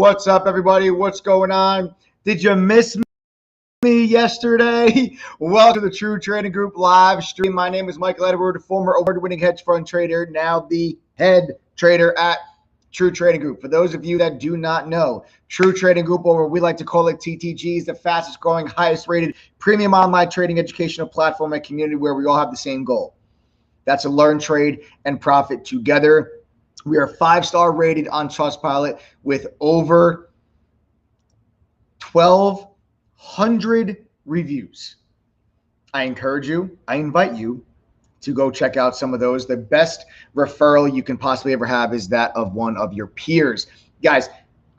What's up, everybody? What's going on? Did you miss me yesterday? Welcome to the True Trading Group live stream. My name is Michael Edward, former award-winning hedge fund trader, now the head trader at True Trading Group. For those of you that do not know, True Trading Group, or we like to call it TTG, is the fastest growing, highest rated premium online trading educational platform and community where we all have the same goal. That's to learn, trade, and profit together. We are 5-star rated on Trustpilot with over 1,200 reviews. I encourage you, I invite you to go check out some of those. The best referral you can possibly ever have is that of one of your peers. Guys,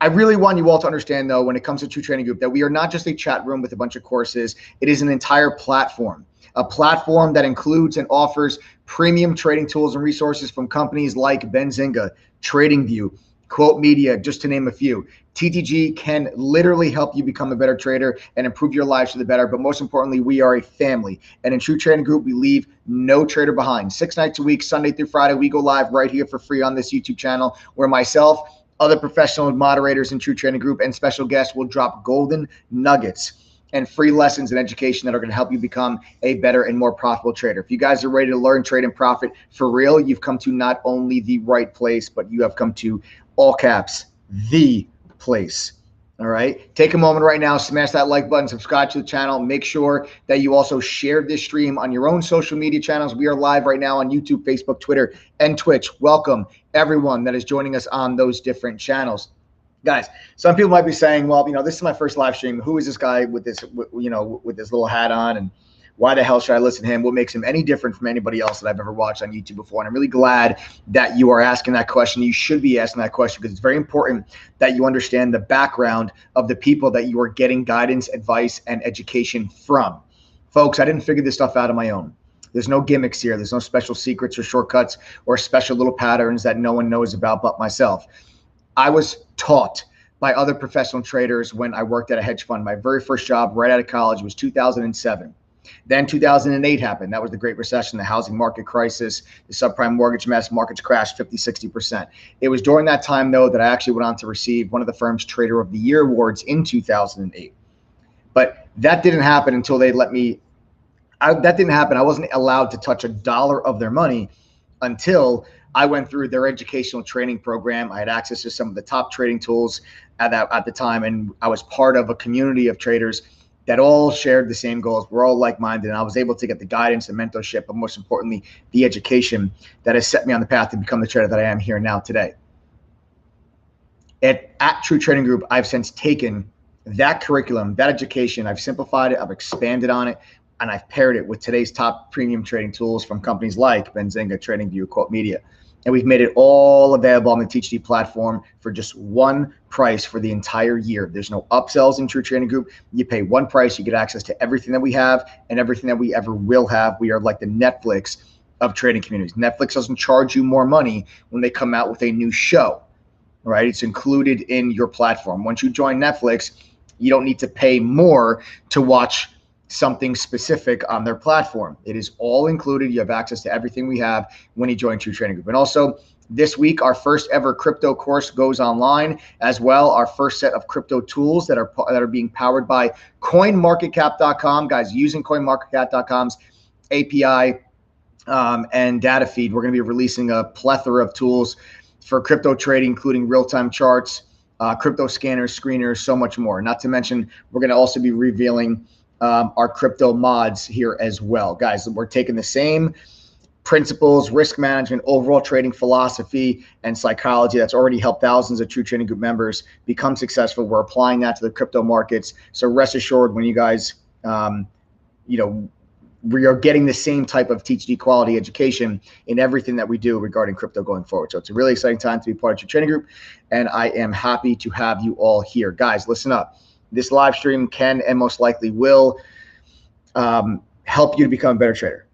I really want you all to understand, though, when it comes to True Trading Group, that we are not just a chat room with a bunch of courses. It is an entire platform, a platform that includes and offers premium trading tools and resources from companies like Benzinga, TradingView, Quote Media, just to name a few. TTG can literally help you become a better trader and improve your lives for the better. But most importantly, we are a family. And in True Trading Group, we leave no trader behind. 6 nights a week, Sunday through Friday, we go live right here for free on this YouTube channel where myself, other professional moderators in True Trading Group, and special guests will drop golden nuggets and free lessons and education that are going to help you become a better and more profitable trader. If you guys are ready to learn, trade, and profit for real, you've come to not only the right place, but you have come to, all caps, the place. All right. Take a moment right now, smash that like button, subscribe to the channel. Make sure that you also share this stream on your own social media channels. We are live right now on YouTube, Facebook, Twitter, and Twitch. Welcome everyone that is joining us on those different channels. Guys, some people might be saying, well, this is my first live stream. Who is this guy with this, with this little hat on? And why the hell should I listen to him? What makes him any different from anybody else that I've ever watched on YouTube before? And I'm really glad that you are asking that question. You should be asking that question because it's very important that you understand the background of the people that you are getting guidance, advice, and education from. Folks, I didn't figure this stuff out on my own. There's no gimmicks here. There's no special secrets or shortcuts or special little patterns that no one knows about but myself. I was taught by other professional traders when I worked at a hedge fund. My very first job right out of college was 2007. Then 2008 happened. That was the Great Recession, the housing market crisis, the subprime mortgage mess. Markets crashed 50, 60%. It was during that time, though, that I actually went on to receive one of the firm's Trader of the Year awards in 2008. But that didn't happen until they let me. That didn't happen. I wasn't allowed to touch a dollar of their money until I went through their educational training program. I had access to some of the top trading tools at the time, and I was part of a community of traders that all shared the same goals. We're all like-minded, and I was able to get the guidance and mentorship, but most importantly, the education that has set me on the path to become the trader that I am here now today. At True Trading Group, I've since taken that curriculum, that education, I've simplified it, I've expanded on it, and I've paired it with today's top premium trading tools from companies like Benzinga, TradingView, Quote Media. And we've made it all available on the TTG platform for just one price for the entire year. There's no upsells in True Trading Group. You pay one price, you get access to everything that we have and everything that we ever will have. We are like the Netflix of trading communities. Netflix doesn't charge you more money when they come out with a new show, right? It's included in your platform. Once you join Netflix, you don't need to pay more to watch something specific on their platform. It is all included. You have access to everything we have when you join True Trading Group. And also this week, our first ever crypto course goes online as well. Our first set of crypto tools that are being powered by coinmarketcap.com. Guys, using coinmarketcap.com's API and data feed, we're going to be releasing a plethora of tools for crypto trading, including real-time charts, crypto scanners, screeners, so much more. Not to mention, we're going to also be revealing our crypto mods here as well. Guys, we're taking the same principles, risk management, overall trading philosophy, and psychology that's already helped thousands of True Trading Group members become successful. We're applying that to the crypto markets. So rest assured, when you guys, we are getting the same type of TTG quality education in everything that we do regarding crypto going forward. So it's a really exciting time to be part of True Trading Group, and I am happy to have you all here. Guys, listen up. This live stream can and most likely will help you to become a better trader.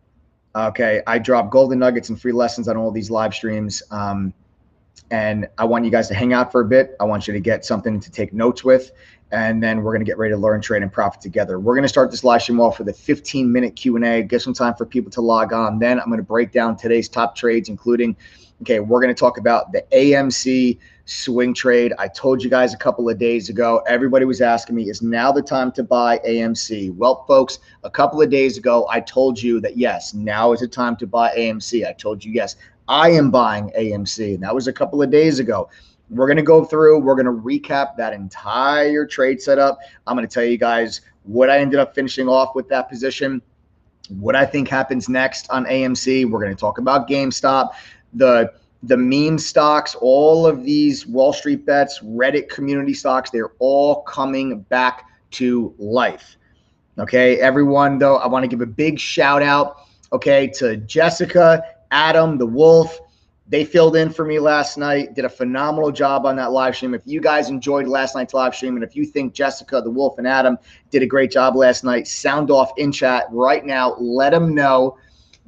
Okay, I drop golden nuggets and free lessons on all these live streams. And I want you guys to hang out for a bit. I want you to get something to take notes with. And then we're going to get ready to learn, trade, and profit together. We're going to start this live stream off with a 15-minute Q&A. Give some time for people to log on. Then I'm going to break down today's top trades, including, okay, we're going to talk about the AMC swing trade. I told you guys a couple of days ago, everybody was asking me, is now the time to buy AMC? Well, folks, a couple of days ago, I told you that, yes, now is the time to buy AMC. I told you, yes, I am buying AMC, and that was a couple of days ago. We're going to go through, we're going to recap that entire trade setup. I'm going to tell you guys what I ended up finishing off with that position, what I think happens next on AMC. We're going to talk about GameStop, the meme stocks, all of these Wall Street bets, Reddit community stocks, they're all coming back to life. Okay, everyone, though, I want to give a big shout out, okay, to Jessica, Adam, the Wolf. They filled in for me last night, did a phenomenal job on that live stream. If you guys enjoyed last night's live stream, and if you think Jessica, the Wolf, and Adam did a great job last night, sound off in chat right now. Let them know.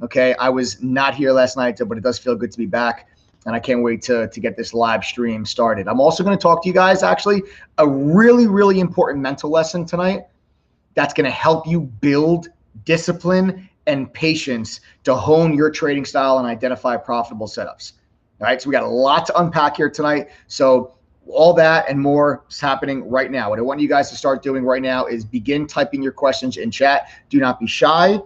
Okay, I was not here last night, but it does feel good to be back, and I can't wait to get this live stream started. I'm also going to talk to you guys, actually, a really, really important mental lesson tonight that's going to help you build discipline and patience to hone your trading style and identify profitable setups. All right, so we got a lot to unpack here tonight. So all that and more is happening right now. What I want you guys to start doing right now is begin typing your questions in chat. Do not be shy.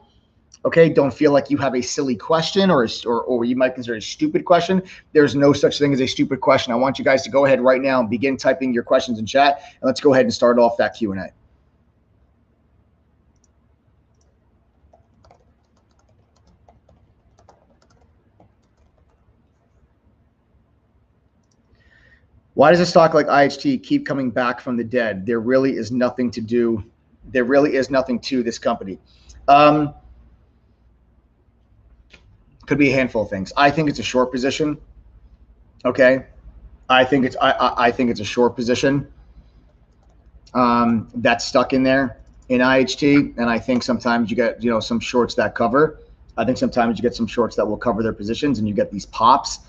Okay, don't feel like you have a silly question or you might consider a stupid question. There's no such thing as a stupid question. I want you guys to go ahead right now and begin typing your questions in chat. And let's go ahead and start off that Q&A. Why does a stock like IHT keep coming back from the dead? There really is nothing to do. There really is nothing to this company. Could be a handful of things. I think it's a short position. Okay, I think it's a short position that's stuck in there in IHT, and I think sometimes you get some shorts that cover. I think sometimes you get some shorts that will cover their positions, and you get these pops.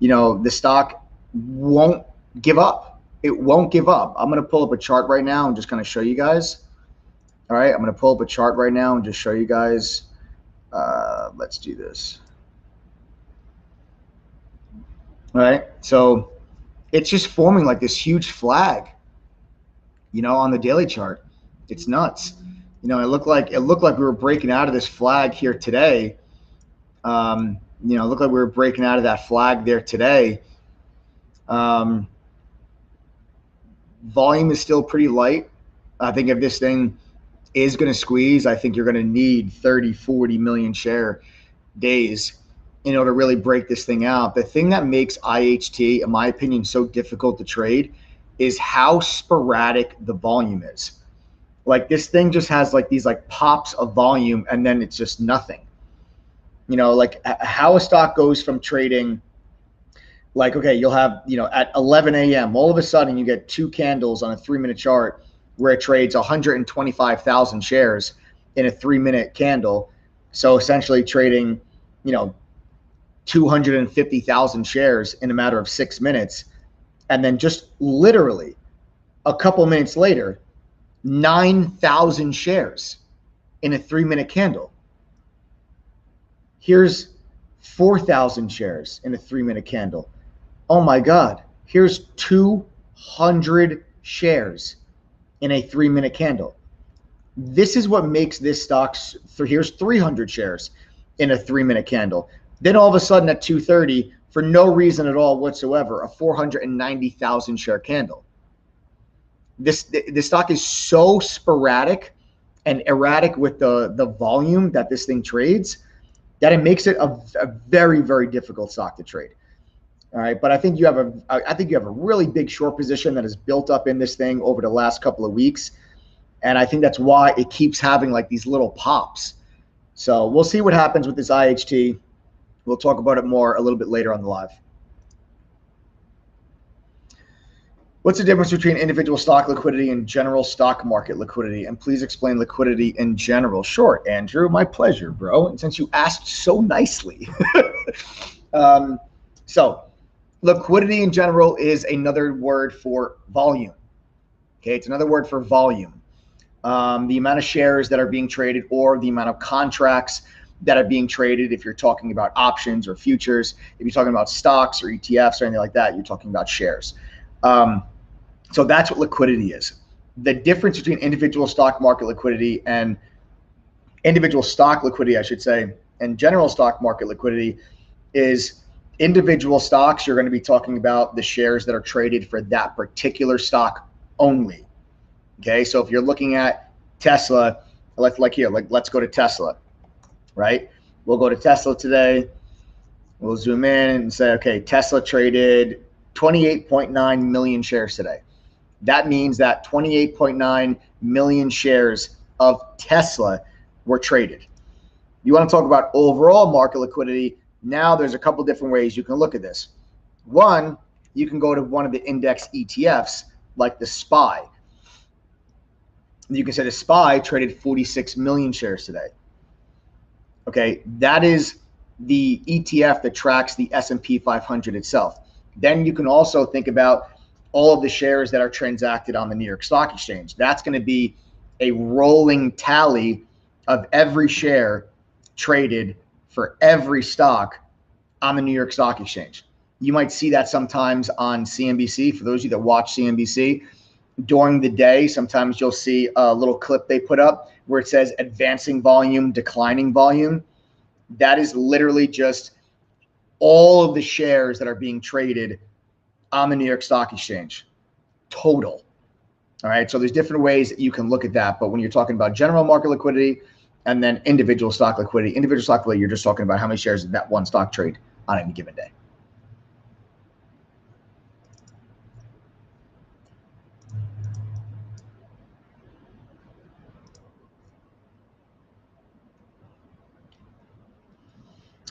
The stock won't give up. It won't give up. I'm going to pull up a chart right now and just kind of show you guys. All right, I'm going to pull up a chart right now and just show you guys. Let's do this. All right, so it's just forming like this huge flag, on the daily chart. It's nuts. It looked like we were breaking out of this flag here today. It looked like we were breaking out of that flag there today. Volume is still pretty light. I think if this thing is going to squeeze, I think you're going to need 30, 40 million share days in order to really break this thing out. The thing that makes IHT, in my opinion, so difficult to trade is how sporadic the volume is. Like this thing just has like these like pops of volume and then it's just nothing. Like how a stock goes from trading, like, okay, you'll have, at 11 a.m., all of a sudden you get two candles on a 3-minute chart where it trades 125,000 shares in a 3-minute candle. So essentially trading, 250,000 shares in a matter of 6 minutes. And then just literally a couple minutes later, 9,000 shares in a 3-minute candle. Here's 4,000 shares in a 3-minute candle. Oh my God, here's 200 shares in a 3-minute candle. This is what makes this stock, here's 300 shares in a 3-minute candle. Then all of a sudden at 2:30, for no reason at all whatsoever, a 490,000 share candle. This stock is so sporadic and erratic with the volume that this thing trades that it makes it a very, very difficult stock to trade. All right, but I think you have a really big short position that is built up in this thing over the last couple of weeks, and I think that's why it keeps having like these little pops. So we'll see what happens with this IHT. We'll talk about it more a little bit later on the live. What's the difference between individual stock liquidity and general stock market liquidity? And please explain liquidity in general. Sure, Andrew, my pleasure, bro. And since you asked so nicely. So Liquidity in general is another word for volume. Okay, it's another word for volume. The amount of shares that are being traded or the amount of contracts that are being traded. If you're talking about options or futures, if you're talking about stocks or ETFs or anything like that, you're talking about shares. So that's what liquidity is. The difference between individual stock market liquidity and individual stock liquidity, I should say, and general stock market liquidity is individual stocks. You're going to be talking about the shares that are traded for that particular stock only. Okay, so if you're looking at Tesla, let's go to Tesla, right? We'll go to Tesla today. We'll zoom in and say, okay, Tesla traded 28.9 million shares today. That means that 28.9 million shares of Tesla were traded. You want to talk about overall market liquidity? Now there's a couple different ways you can look at this. One, you can go to one of the index ETFs like the SPY. You can say the SPY traded 46 million shares today. Okay, that is the ETF that tracks the S&P 500 itself. Then you can also think about all of the shares that are transacted on the New York Stock Exchange. That's going to be a rolling tally of every share traded for every stock on the New York Stock Exchange. You might see that sometimes on CNBC. For those of you that watch CNBC, during the day, sometimes you'll see a little clip they put up where it says advancing volume, declining volume. That is literally just all of the shares that are being traded on the New York Stock Exchange, total. All right, so there's different ways that you can look at that. But when you're talking about general market liquidity and then individual stock liquidity, you're just talking about how many shares did that one stock trade on any given day.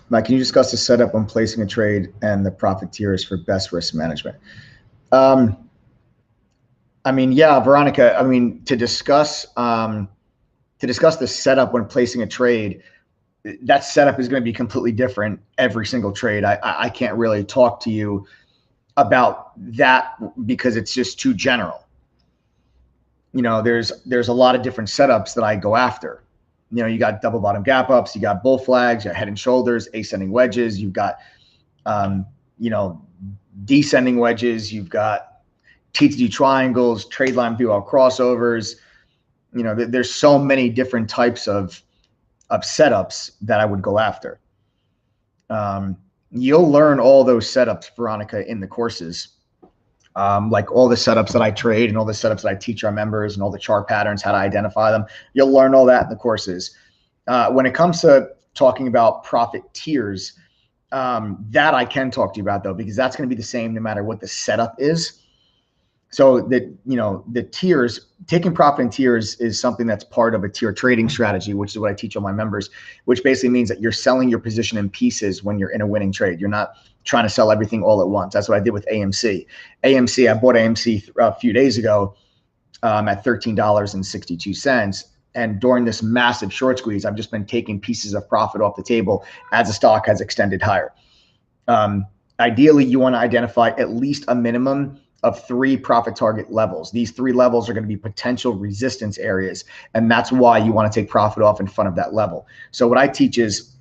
Mike, can you discuss the setup when placing a trade and the profit tiers for best risk management? I mean, yeah, Veronica, I mean, to discuss the setup when placing a trade, that setup is going to be completely different every single trade. I can't really talk to you about that because it's just too general. You know, there's a lot of different setups that I go after. You know, you got double bottom gap ups, you got bull flags, you got head and shoulders, ascending wedges, you've got, you know, descending wedges, you've got TTG triangles, trade line VWAP crossovers. You know, there's so many different types of setups that I would go after. You'll learn all those setups, Veronica, in the courses. Like all the setups that I trade and all the setups that I teach our members and all the chart patterns, how to identify them. You'll learn all that in the courses. When it comes to talking about profit tiers, that I can talk to you about though, because that's going to be the same no matter what the setup is. So that, you know, the tiers, taking profit in tiers is something that's part of a tier trading strategy, which is what I teach all my members, which basically means that you're selling your position in pieces when you're in a winning trade. You're not trying to sell everything all at once. That's what I did with AMC. I bought AMC a few days ago at $13.62. And during this massive short squeeze, I've just been taking pieces of profit off the table as the stock has extended higher. Ideally, you want to identify at least a minimum of 3 profit target levels. These 3 levels are going to be potential resistance areas. And that's why you want to take profit off in front of that level. So what I teach is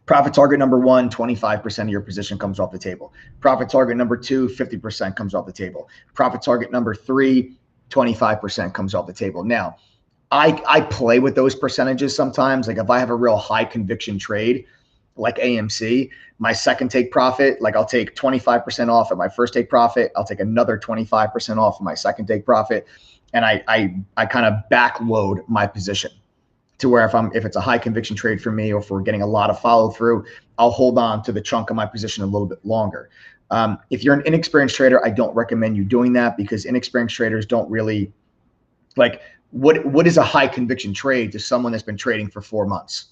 profit target number 1, 25% of your position comes off the table. Profit target number 2, 50% comes off the table. Profit target number 3, 25% comes off the table. Now, I play with those percentages sometimes. Like if I have a real high conviction trade, like AMC, my second take profit, like I'll take 25% off at my first take profit. I'll take another 25% off of my second take profit. And I kind of backload my position to where if it's a high conviction trade for me, or if we're getting a lot of follow through, I'll hold on to the chunk of my position a little bit longer. If you're an inexperienced trader, I don't recommend you doing that, because inexperienced traders don't really like, what is a high conviction trade to someone that's been trading for 4 months?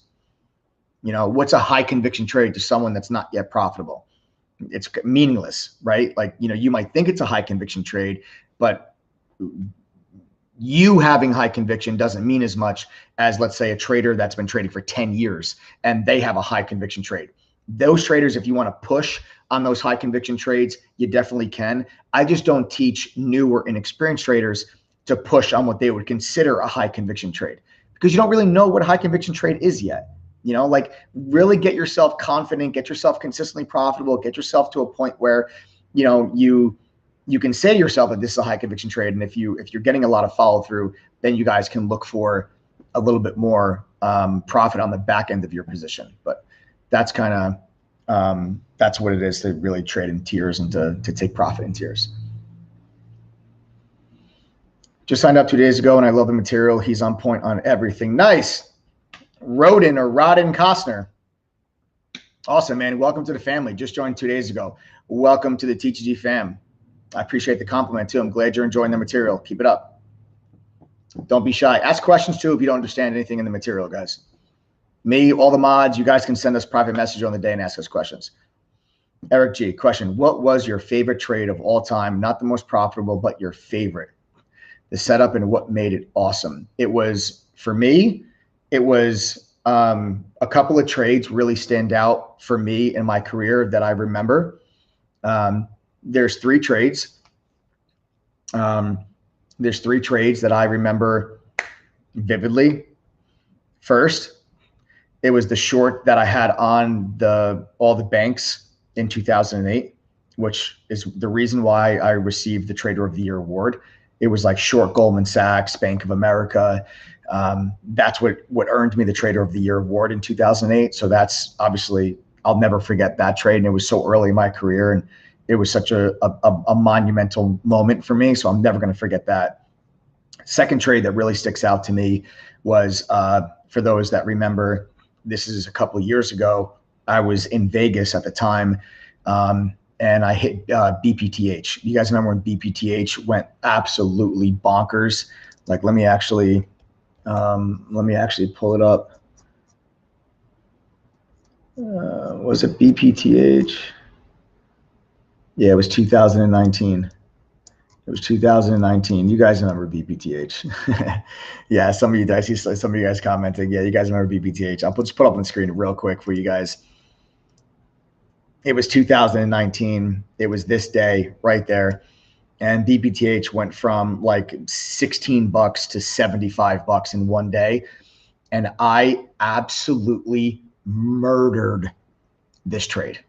You know, what's a high conviction trade to someone that's not yet profitable? It's meaningless, right? Like, you know, you might think it's a high conviction trade, but you having high conviction doesn't mean as much as, let's say, a trader that's been trading for 10 years and they have a high conviction trade. Those traders, if you want to push on those high conviction trades, you definitely can. I just don't teach new or inexperienced traders to push on what they would consider a high conviction trade, because you don't really know what a high conviction trade is yet. Like really get yourself confident, get yourself consistently profitable, get yourself to a point where, you can say to yourself that this is a high conviction trade. And if you're getting a lot of follow through, then you guys can look for a little bit more profit on the back end of your position. But that's kind of, that's what it is to really trade in tiers and to take profit in tiers. Just signed up 2 days ago and I love the material. He's on point on everything. Nice. Rodin Costner. Awesome, man. Welcome to the family. Just joined 2 days ago. Welcome to the TTG fam. I appreciate the compliment too. I'm glad you're enjoying the material. Keep it up. Don't be shy. Ask questions too if you don't understand anything in the material, guys. Me, all the mods, you guys can send us private message on the day and ask us questions. Eric G, question. What was your favorite trade of all time? Not the most profitable, but your favorite. The setup and what made it awesome. It was, for me, it was a couple of trades really stand out for me in my career that I remember. There's three trades. There's three trades that I remember vividly. First, it was the short that I had on all the banks in 2008, which is the reason why I received the Trader of the Year award. It was like short Goldman Sachs, Bank of America. That's what earned me the Trader of the Year award in 2008. So that's obviously, I'll never forget that trade. And it was so early in my career and it was such a monumental moment for me. So I'm never going to forget that. Second trade that really sticks out to me was, for those that remember, this is a couple of years ago. I was in Vegas at the time, and I hit BPTH. You guys remember when BPTH went absolutely bonkers? Like, let me actually pull it up. Was it BPTH? Yeah, it was 2019. It was 2019. You guys remember BPTH? Yeah, some of you, I see some of you guys commenting. Yeah, you guys remember BPTH. I'll just put up on the screen real quick for you guys. It was 2019. It was this day right there. And BPTH went from like $16 to $75 in one day. And I absolutely murdered this trade.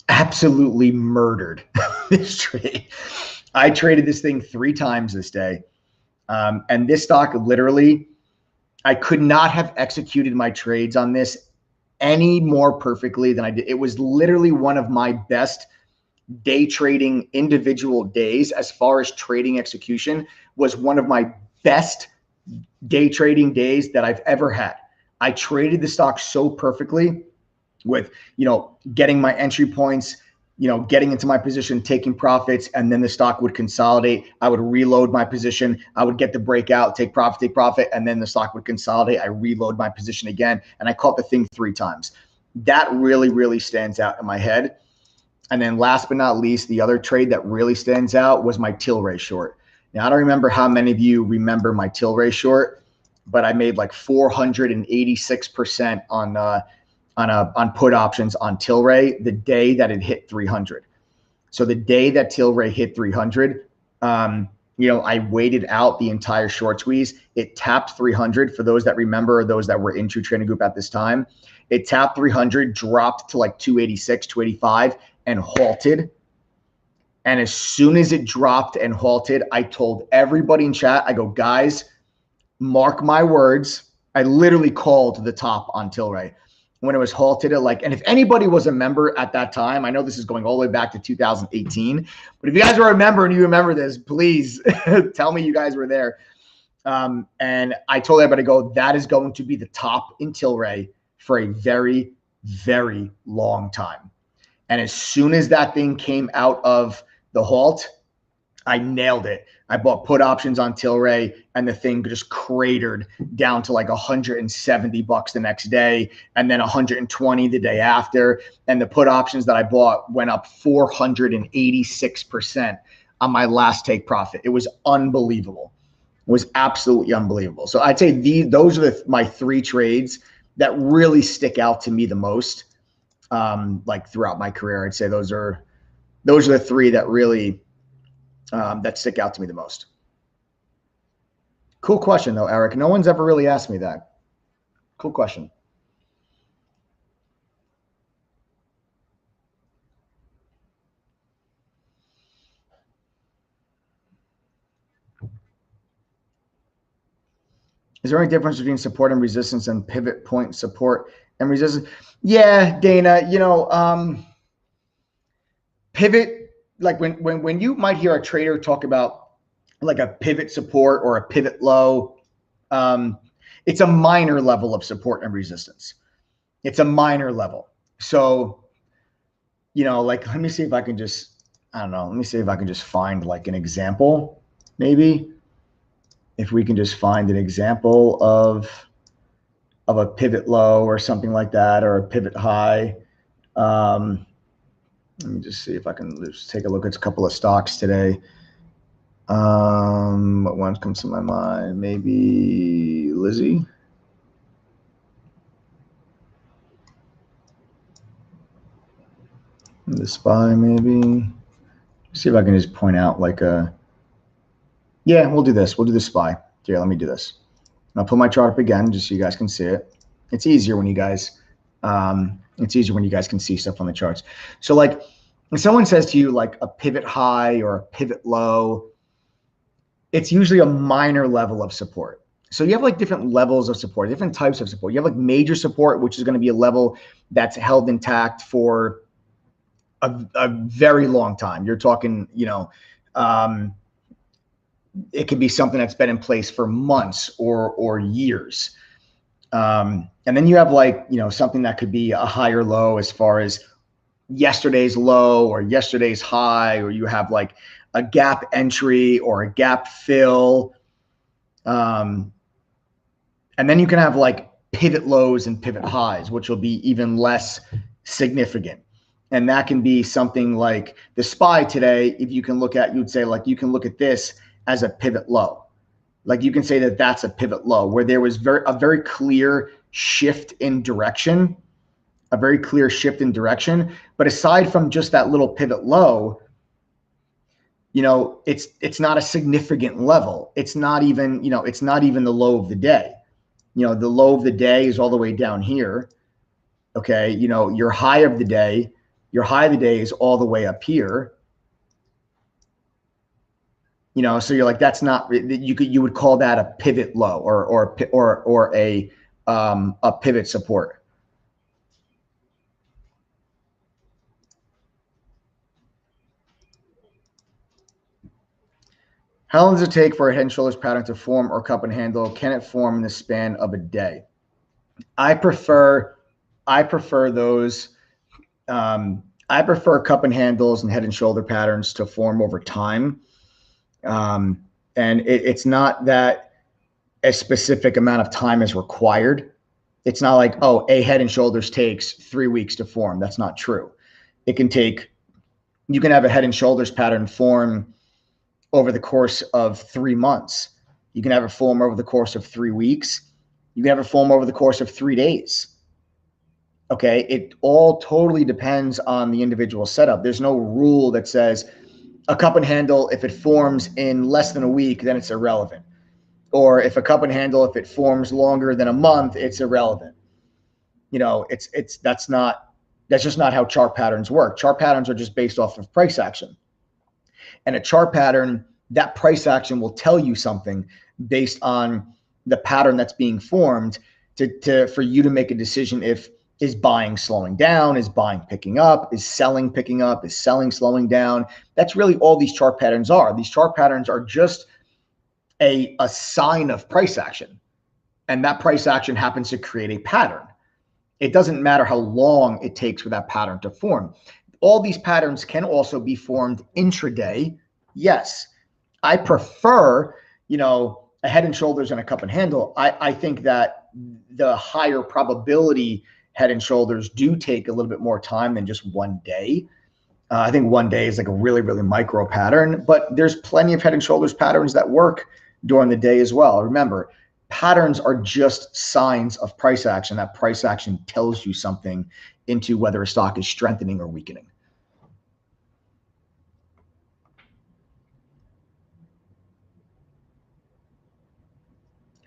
Absolutely murdered this trade. I traded this thing 3 times this day. And this stock, literally, I could not have executed my trades on this any more perfectly than I did. It was literally one of my best day trading individual days. As far as trading execution, was one of my best day trading days that I've ever had. I traded the stock so perfectly with, getting my entry points, getting into my position, taking profits, and then the stock would consolidate. I would reload my position. I would get the breakout, take profit, and then the stock would consolidate. I reload my position again, and I caught the thing 3 times. That really, really stands out in my head. And then last but not least, the other trade that really stands out was my Tilray short. Now, I don't remember how many of you remember my Tilray short, but I made like 486% on put options on Tilray the day that it hit 300. So the day that Tilray hit 300, I waited out the entire short squeeze. It tapped 300 for those that remember, or those that were in True Trading Group at this time. It tapped 300, dropped to like 286, 285, and halted. And as soon as it dropped and halted, I told everybody in chat, I go, guys, mark my words. I literally called the top on Tilray when it was halted at and if anybody was a member at that time, I know this is going all the way back to 2018, but if you guys were a member and you remember this, please tell me you guys were there. And I told everybody, that is going to be the top in Tilray for a very, very long time. And as soon as that thing came out of the halt, I nailed it. I bought put options on Tilray and the thing just cratered down to like $170 the next day, and then 120 the day after. And the put options that I bought went up 486% on my last take profit. It was unbelievable. It was absolutely unbelievable. So I'd say those are my 3 trades that really stick out to me the most. like throughout my career. I'd say those are the three that really that stick out to me the most. Cool question though, Eric. No one's ever really asked me that. Cool question. Is there any difference between support and resistance and pivot point support and resistance? Yeah, Dana, pivot, like when you might hear a trader talk about like a pivot support or a pivot low, it's a minor level of support and resistance. It's a minor level. So, like, let me see if I can just, I don't know, let me see if I can just find like an example, maybe. If we can just find an example of a pivot low or something like that, or a pivot high. Let me just see if I can just take a look at a couple of stocks today. What one comes to my mind? Maybe Lizzie. The SPY, maybe. See if I can just point out like a. Yeah, we'll do this. We'll do the SPY. Here, let me do this. I'll put my chart up again just so you guys can see it. It's easier when you guys. It's easier when you guys can see stuff on the charts. So like, when someone says to you like a pivot high or a pivot low, it's usually a minor level of support. So you have like different levels of support, different types of support. You have like major support, which is going to be a level that's held intact for a very long time. You're talking, it could be something that's been in place for months or years. And then you have like, something that could be a higher low as far as yesterday's low or yesterday's high, or you have like a gap entry or a gap fill. And then you can have like pivot lows and pivot highs, which will be even less significant. And that can be something like the SPY today. If you can look at, you'd say like, you can look at this as a pivot low. Like you can say that that's a pivot low where there was a very clear shift in direction, But aside from just that little pivot low, it's not a significant level. It's not even, it's not even the low of the day. The low of the day is all the way down here. Okay. Your high of the day is all the way up here. So you're like, that's not, you would call that a pivot low or a pivot support. How long does it take for a head and shoulders pattern to form or cup and handle? Can it form in the span of a day? I prefer those. I prefer cup and handles and head and shoulder patterns to form over time. And it's not that a specific amount of time is required. It's not like, oh, a head and shoulders takes 3 weeks to form. That's not true. You can have a head and shoulders pattern form over the course of 3 months. You can have it form over the course of 3 weeks. You can have it form over the course of 3 days. Okay. It all totally depends on the individual setup. There's no rule that says a cup and handle, if it forms in less than a week, then it's irrelevant. Or if a cup and handle, if it forms longer than a month, it's irrelevant. That's just not how chart patterns work. Chart patterns are just based off of price action. And a chart pattern, that price action will tell you something based on the pattern that's being formed for you to make a decision is buying slowing down, is buying picking up, is selling picking up, is selling slowing down. That's really all these chart patterns are. These chart patterns are just a sign of price action. And that price action happens to create a pattern. It doesn't matter how long it takes for that pattern to form. All these patterns can also be formed intraday. Yes, I prefer, a head and shoulders and a cup and handle. I think that the higher probability head and shoulders do take a little bit more time than just 1 day. I think 1 day is like a really, really micro pattern, but there's plenty of head and shoulders patterns that work during the day as well. Remember, Patterns are just signs of price action. That price action tells you something into whether a stock is strengthening or weakening.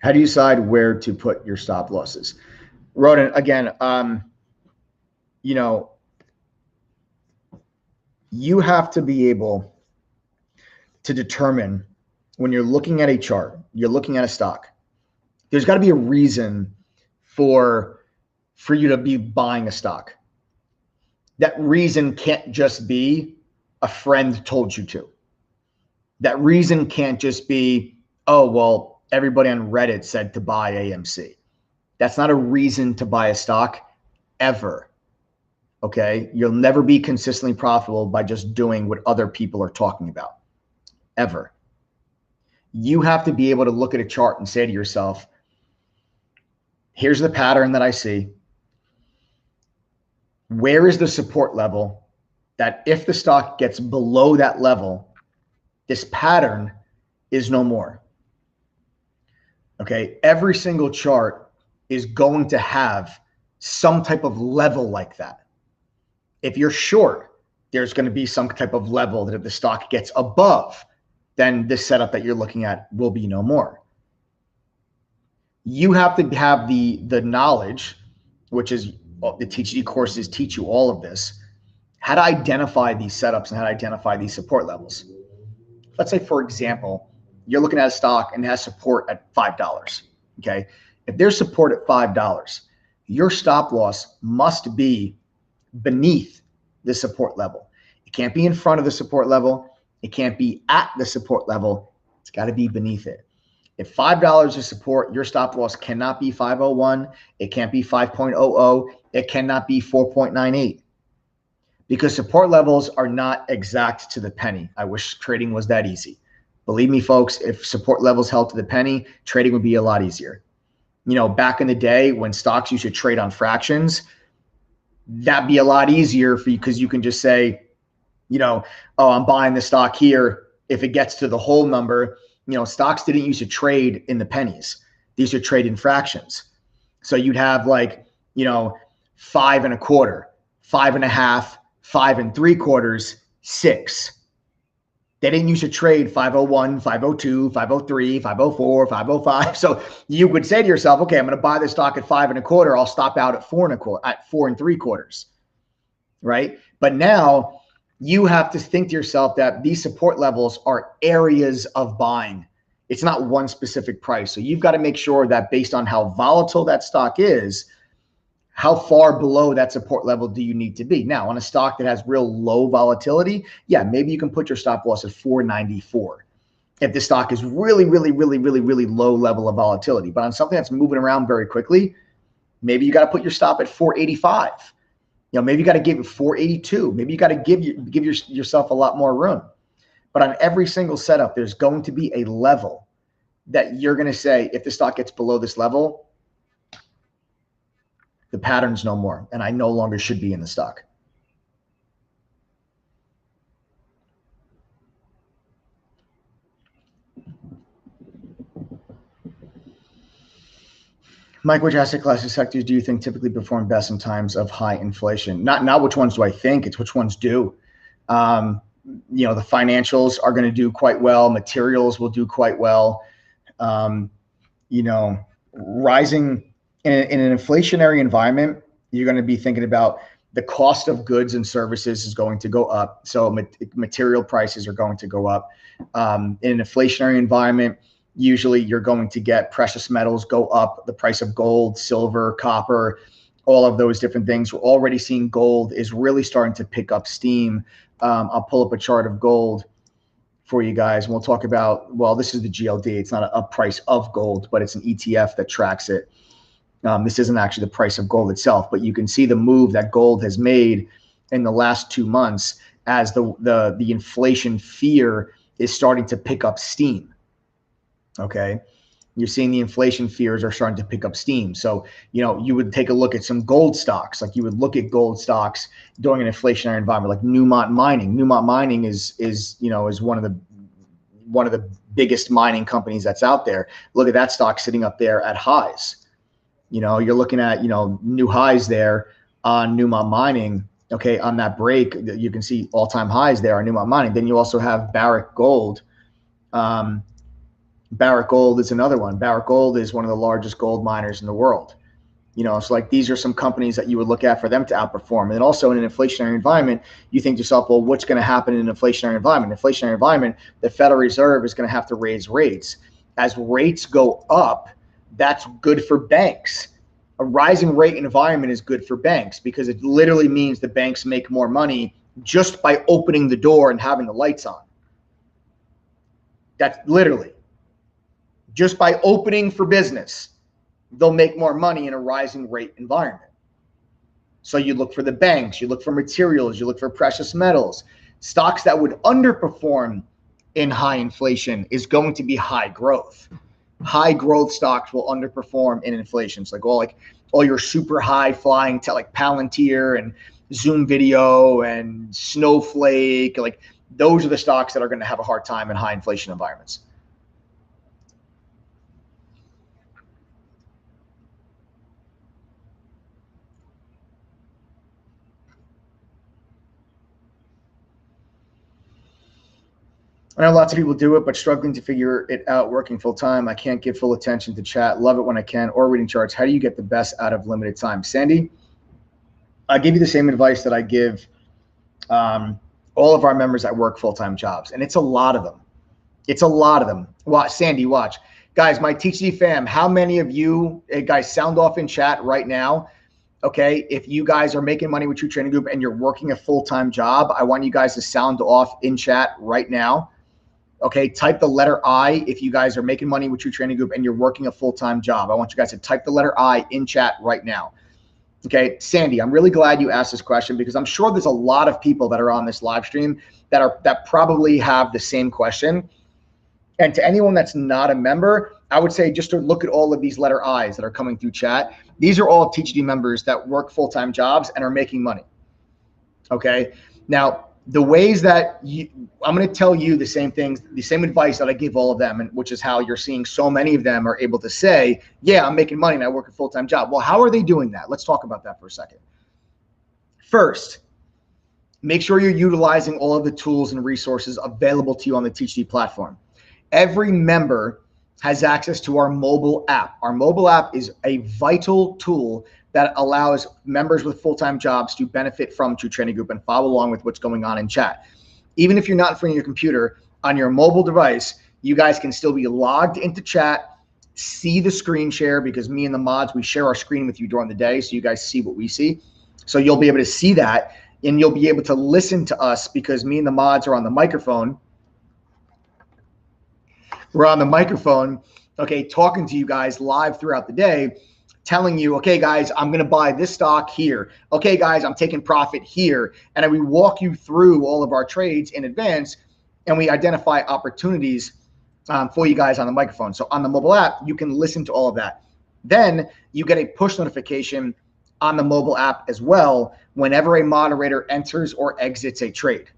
How do you decide where to put your stop losses? Roden, again, you know, you have to be able to determine when you're looking at a chart, you're looking at a stock, there's got to be a reason for you to be buying a stock. That reason can't just be a friend told you to. That reason can't just be, oh, well, everybody on Reddit said to buy AMC. That's not a reason to buy a stock ever. Okay? You'll never be consistently profitable by just doing what other people are talking about, ever. You have to be able to look at a chart and say to yourself, here's the pattern that I see. Where is the support level that if the stock gets below that level, this pattern is no more? Okay, every single chart is going to have some type of level like that. If you're short, there's going to be some type of level that if the stock gets above, then this setup that you're looking at will be no more. You have to have the knowledge, which is the TTG courses teach you all of this, how to identify these setups and how to identify these support levels. Let's say, for example, you're looking at a stock and it has support at $5. Okay. If there's support at $5, your stop loss must be beneath the support level. It can't be in front of the support level. It can't be at the support level. It's got to be beneath it. If $5 is support, your stop loss cannot be 501. It can't be 5.00. It cannot be 4.98. Because support levels are not exact to the penny. I wish trading was that easy. Believe me, folks, if support levels held to the penny, trading would be a lot easier. You know, back in the day when stocks used to trade on fractions, that'd be a lot easier for you because you can just say, you know, oh, I'm buying the stock here. If it gets to the whole number, you know, stocks didn't used to trade in the pennies. These are trade in fractions. So you'd have like, you know, 5 1/4, 5 1/2, 5 3/4, 6. They didn't used to trade 501, 502, 503, 504, 505. So you would say to yourself, okay, I'm going to buy this stock at 5 1/4. I'll stop out at 4 1/4, at 4 3/4, right? But now you have to think to yourself that these support levels are areas of buying. It's not one specific price. So you've got to make sure that based on how volatile that stock is, how far below that support level do you need to be? Now, on a stock that has real low volatility, yeah, maybe you can put your stop loss at 494 if the stock is really, really, really, really, really low level of volatility. But on something that's moving around very quickly, maybe you got to put your stop at 485. You know, maybe you got to give it 482. Maybe you got to give yourself a lot more room. But on every single setup, there's going to be a level that you're going to say, if the stock gets below this level, the pattern's no more, and I no longer should be in the stock. Mike, which asset classes, sectors do you think typically perform best in times of high inflation? Not which ones do I think, it's which ones do. You know, the financials are going to do quite well. Materials will do quite well. You know, rising in an inflationary environment, you're going to be thinking about the cost of goods and services is going to go up. So material prices are going to go up. In an inflationary environment, usually you're going to get precious metals go up, the price of gold, silver, copper, all of those different things. We're already seeing gold is really starting to pick up steam. I'll pull up a chart of gold for you guys, and we'll talk about, well, this is the GLD. It's not a price of gold, but it's an ETF that tracks it. This isn't actually the price of gold itself, but you can see the move that gold has made in the last 2 months as the inflation fear is starting to pick up steam. Okay. You're seeing the inflation fears are starting to pick up steam. So, you know, you would take a look at some gold stocks. Like you would look at gold stocks during an inflationary environment, like Newmont Mining. Newmont Mining is one of the one of the biggest mining companies that's out there. Look at that stock sitting up there at highs. You know, you're looking at, you know, new highs there on Newmont Mining. Okay, on that break, you can see all-time highs there on Newmont Mining. Then you also have Barrick Gold. Barrick Gold is another one. Barrick Gold is one of the largest gold miners in the world. You know, it's like these are some companies that you would look at for them to outperform. And also in an inflationary environment, you think to yourself, well, what's going to happen in an inflationary environment? Inflationary environment, the Federal Reserve is going to have to raise rates. As rates go up, that's good for banks. A rising rate environment is good for banks because it literally means the banks make more money just by opening the door and having the lights on. That's literally just by opening for business. They'll make more money in a rising rate environment. So you look for the banks, you look for materials, you look for precious metals. Stocks that would underperform in high inflation is going to be high growth. High growth stocks will underperform in inflation. It's like all your super high flying like Palantir and Zoom Video and Snowflake, like those are the stocks that are going to have a hard time in high inflation environments. I know lots of people do it, but struggling to figure it out working full time. I can't give full attention to chat. Love it when I can, or reading charts. How do you get the best out of limited time? Sandy, I give you the same advice that I give all of our members that work full-time jobs. And it's a lot of them. It's a lot of them. Watch, Sandy, watch. Guys, my TTG fam, how many of you guys sound off in chat right now? Okay, if you guys are making money with True Trading Group and you're working a full-time job, I want you guys to sound off in chat right now. Okay, type the letter I if you guys are making money with True Trading Group and you're working a full-time job. I want you guys to type the letter I in chat right now. Okay, Sandy, I'm really glad you asked this question because I'm sure there's a lot of people that are on this live stream that probably have the same question. And to anyone that's not a member, I would say just to look at all of these letter I's that are coming through chat. These are all TTG members that work full-time jobs and are making money. Okay, now the ways that I'm going to tell you the same things, the same advice that I give all of them, and which is how you're seeing so many of them are able to say, yeah, I'm making money and I work a full-time job. Well, how are they doing that? Let's talk about that for a second. First, make sure you're utilizing all of the tools and resources available to you on the TTG platform. Every member has access to our mobile app. Our mobile app is a vital tool that allows members with full-time jobs to benefit from True Trading Group and follow along with what's going on in chat. Even if you're not in front of your computer, on your mobile device, you guys can still be logged into chat, see the screen share, because me and the mods, we share our screen with you during the day so you guys see what we see. So you'll be able to see that and you'll be able to listen to us because me and the mods are on the microphone. We're on the microphone, okay, talking to you guys live throughout the day, telling you, okay, guys, I'm going to buy this stock here. Okay, guys, I'm taking profit here. And then we walk you through all of our trades in advance, and we identify opportunities for you guys on the microphone. So on the mobile app, you can listen to all of that. Then you get a push notification on the mobile app as well whenever a moderator enters or exits a trade.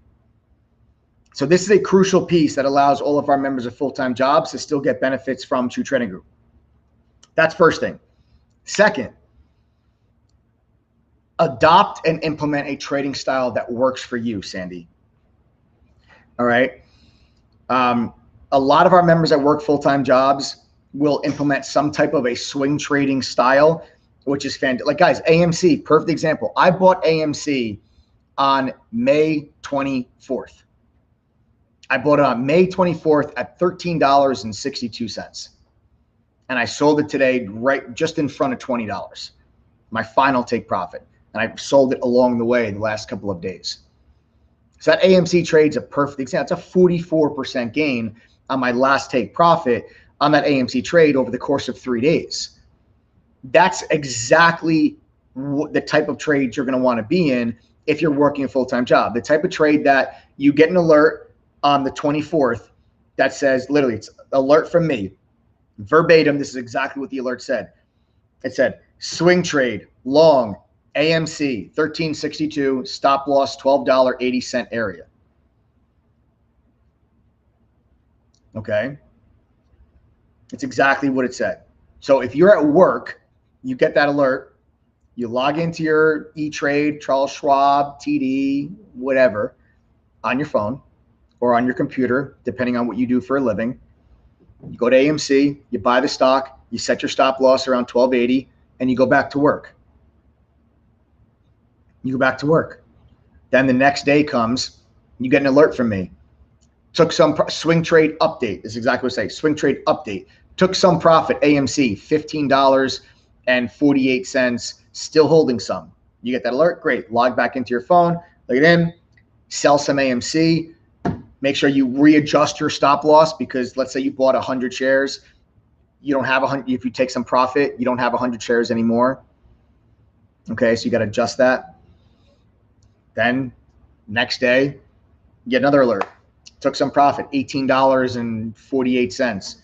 So this is a crucial piece that allows all of our members of full-time jobs to still get benefits from True Trading Group. That's first thing. Second, adopt and implement a trading style that works for you, Sandy. All right. A lot of our members that work full-time jobs will implement some type of a swing trading style, which is fantastic. Like, guys, AMC, perfect example. I bought AMC on May 24th. I bought it on May 24th at $13.62. And I sold it today right just in front of $20, my final take profit. And I sold it along the way the last couple of days. So that AMC trade's a perfect example. It's a 44% gain on my last take profit on that AMC trade over the course of 3 days. That's exactly the type of trade you're going to want to be in if you're working a full-time job. The type of trade that you get an alert on the 24th that says, literally, it's alert from me. Verbatim, this is exactly what the alert said. It said, swing trade, long, AMC, 1362, stop loss, $12.80 area. Okay. It's exactly what it said. So if you're at work, you get that alert, you log into your E-Trade, Charles Schwab, TD, whatever, on your phone or on your computer, depending on what you do for a living. You go to AMC, you buy the stock, you set your stop loss around 1280, and you go back to work. You go back to work. Then the next day comes, you get an alert from me. Took some swing trade update. Is exactly what I say. Swing trade update. Took some profit. AMC $15.48. Still holding some. You get that alert. Great. Log back into your phone. Look it in. Sell some AMC. Make sure you readjust your stop loss because let's say you bought 100 shares. You don't have 100. If you take some profit, you don't have 100 shares anymore. Okay, so you got to adjust that. Then next day, you get another alert. Took some profit, $18.48.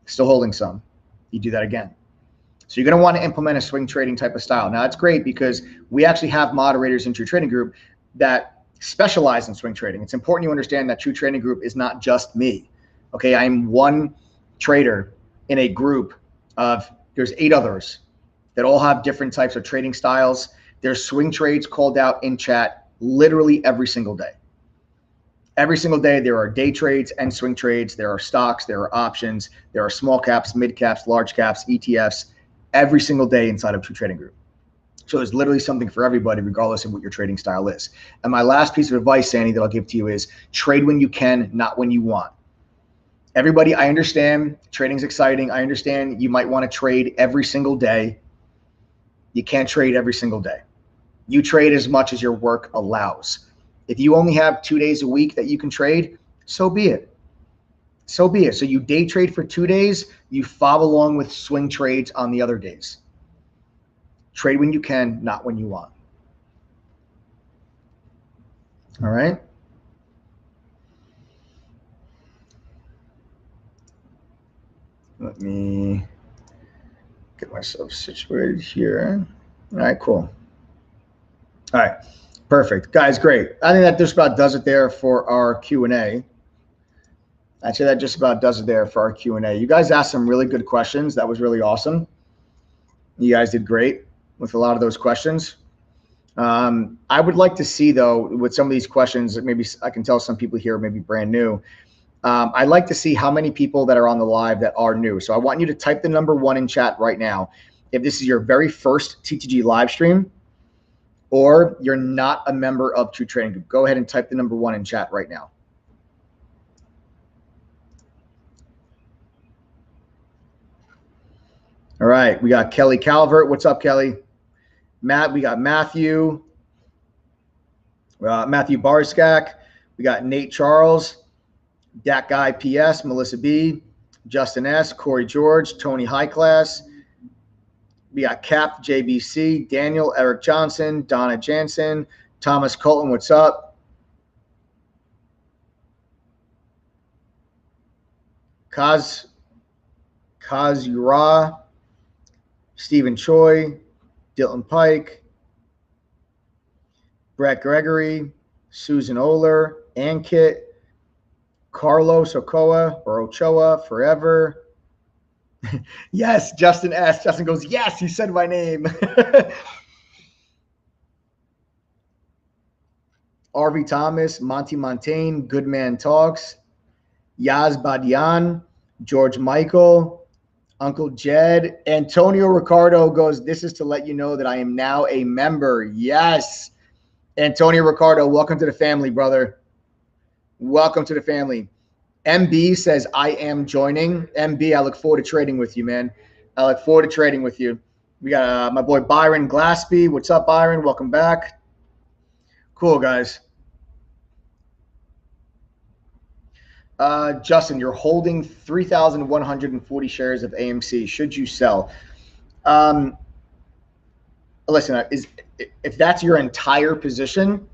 Still holding some. You do that again. So you're going to want to implement a swing trading type of style. Now, it's great because we actually have moderators in True Trading Group that specialize in swing trading. It's important you understand that True Trading Group is not just me. Okay, I'm one trader in a group of, there's 8 others that all have different types of trading styles. There's swing trades called out in chat literally every single day. Every single day, there are day trades and swing trades. There are stocks, there are options, there are small caps, mid caps, large caps, ETFs, every single day inside of True Trading Group. So there's literally something for everybody, regardless of what your trading style is. And my last piece of advice, Sandy, that I'll give to you is trade when you can, not when you want. Everybody, I understand trading's exciting. I understand you might want to trade every single day. You can't trade every single day. You trade as much as your work allows. If you only have 2 days a week that you can trade, so be it. So be it. So you day trade for 2 days, you follow along with swing trades on the other days. Trade when you can, not when you want. All right. Let me get myself situated here. All right, cool. All right. Perfect. Guys, great. I think that just about does it there for our Q&A. I'd say that just about does it there for our Q&A. You guys asked some really good questions. That was really awesome. You guys did great with a lot of those questions. I would like to see, though, with some of these questions, maybe I can tell some people here maybe brand new. I'd like to see how many people that are on the live that are new. So I want you to type the number 1 in chat right now. If this is your very first TTG live stream, or you're not a member of True Trading Group, go ahead and type the number 1 in chat right now. All right, we got Kelly Calvert. What's up, Kelly? Matt, we got Matthew. Matthew Barskak. We got Nate Charles, Dat Guy PS, Melissa B, Justin S, Corey George, Tony High Class. We got Cap, JBC, Daniel, Eric Johnson, Donna Jansen, Thomas Colton, what's up? Kazura, Stephen Choi, Dylan Pike, Brett Gregory, Susan Oler, Ankit, Carlos Ochoa or Ochoa forever. Yes, Justin S. Justin goes, yes, he said my name. RV Thomas, Monty Montaigne, Goodman Talks, Yaz Badian, George Michael, Uncle Jed. Antonio Ricardo goes, this is to let you know that I am now a member. Yes. Antonio Ricardo, welcome to the family, brother. Welcome to the family. MB says, I am joining. MB, I look forward to trading with you, man. I look forward to trading with you. We got my boy Byron Glaspie. What's up, Byron? Welcome back. Cool, guys. Justin, you're holding 3,140 shares of AMC. Should you sell? Listen, if that's your entire position,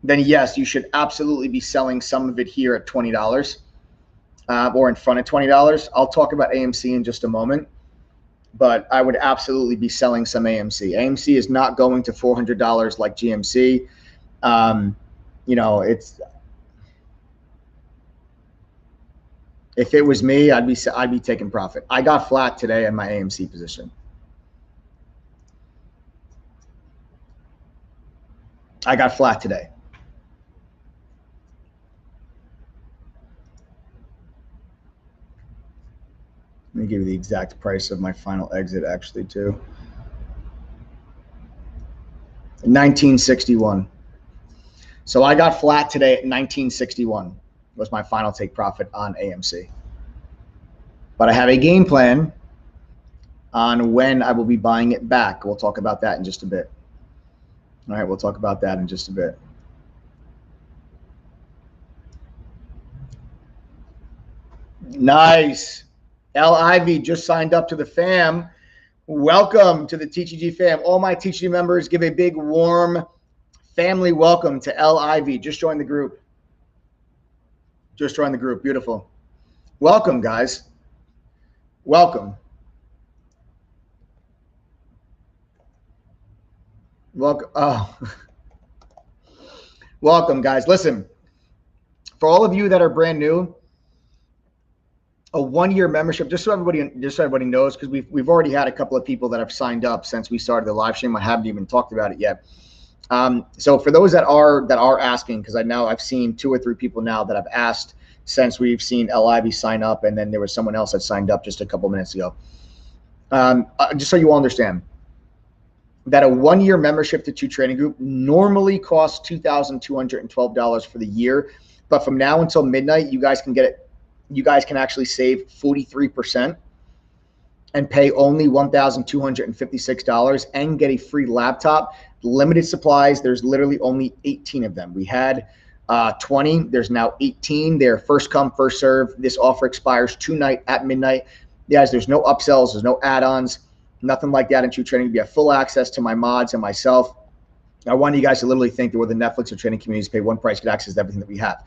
then yes, you should absolutely be selling some of it here at $20 or in front of $20. I'll talk about AMC in just a moment, but I would absolutely be selling some AMC. AMC is not going to $400 like GMC. You know, it's If it was me, I'd be taking profit. I got flat today in my AMC position. I got flat today. Let me give you the exact price of my final exit actually too. 1961. So I got flat today at 1961 was my final take profit on AMC. But I have a game plan on when I will be buying it back. We'll talk about that in just a bit. All right, we'll talk about that in just a bit. Nice. L. Ivy just signed up to the fam. Welcome to the TTG fam. All my TTG members, give a big warm family welcome to L. Ivy. Just joined the group. Just joined the group. Beautiful. Welcome, guys. Welcome. Welcome. Oh. Welcome, guys. Listen, for all of you that are brand new, a one-year membership, just so everybody knows, because we've already had a couple of people that have signed up since we started the live stream. I haven't even talked about it yet. So for those that are asking, because I've seen 2 or 3 people now that have asked since we've seen L. Ivy sign up, and then there was someone else that signed up just a couple minutes ago. Just so you all understand that a one-year membership to 2 Trading Group normally costs $2,212 for the year, but from now until midnight, you guys can get it. You guys can actually save 43% and pay only $1,256 and get a free laptop. Limited supplies. There's literally only 18 of them. We had 20. There's now 18. They're first come, first serve. This offer expires tonight at midnight. Guys, there's no upsells. There's no add-ons. Nothing like that in True Trading. You have full access to my mods and myself. I want you guys to literally think that we're the Netflix of trading communities. Pay one price, get access to everything that we have.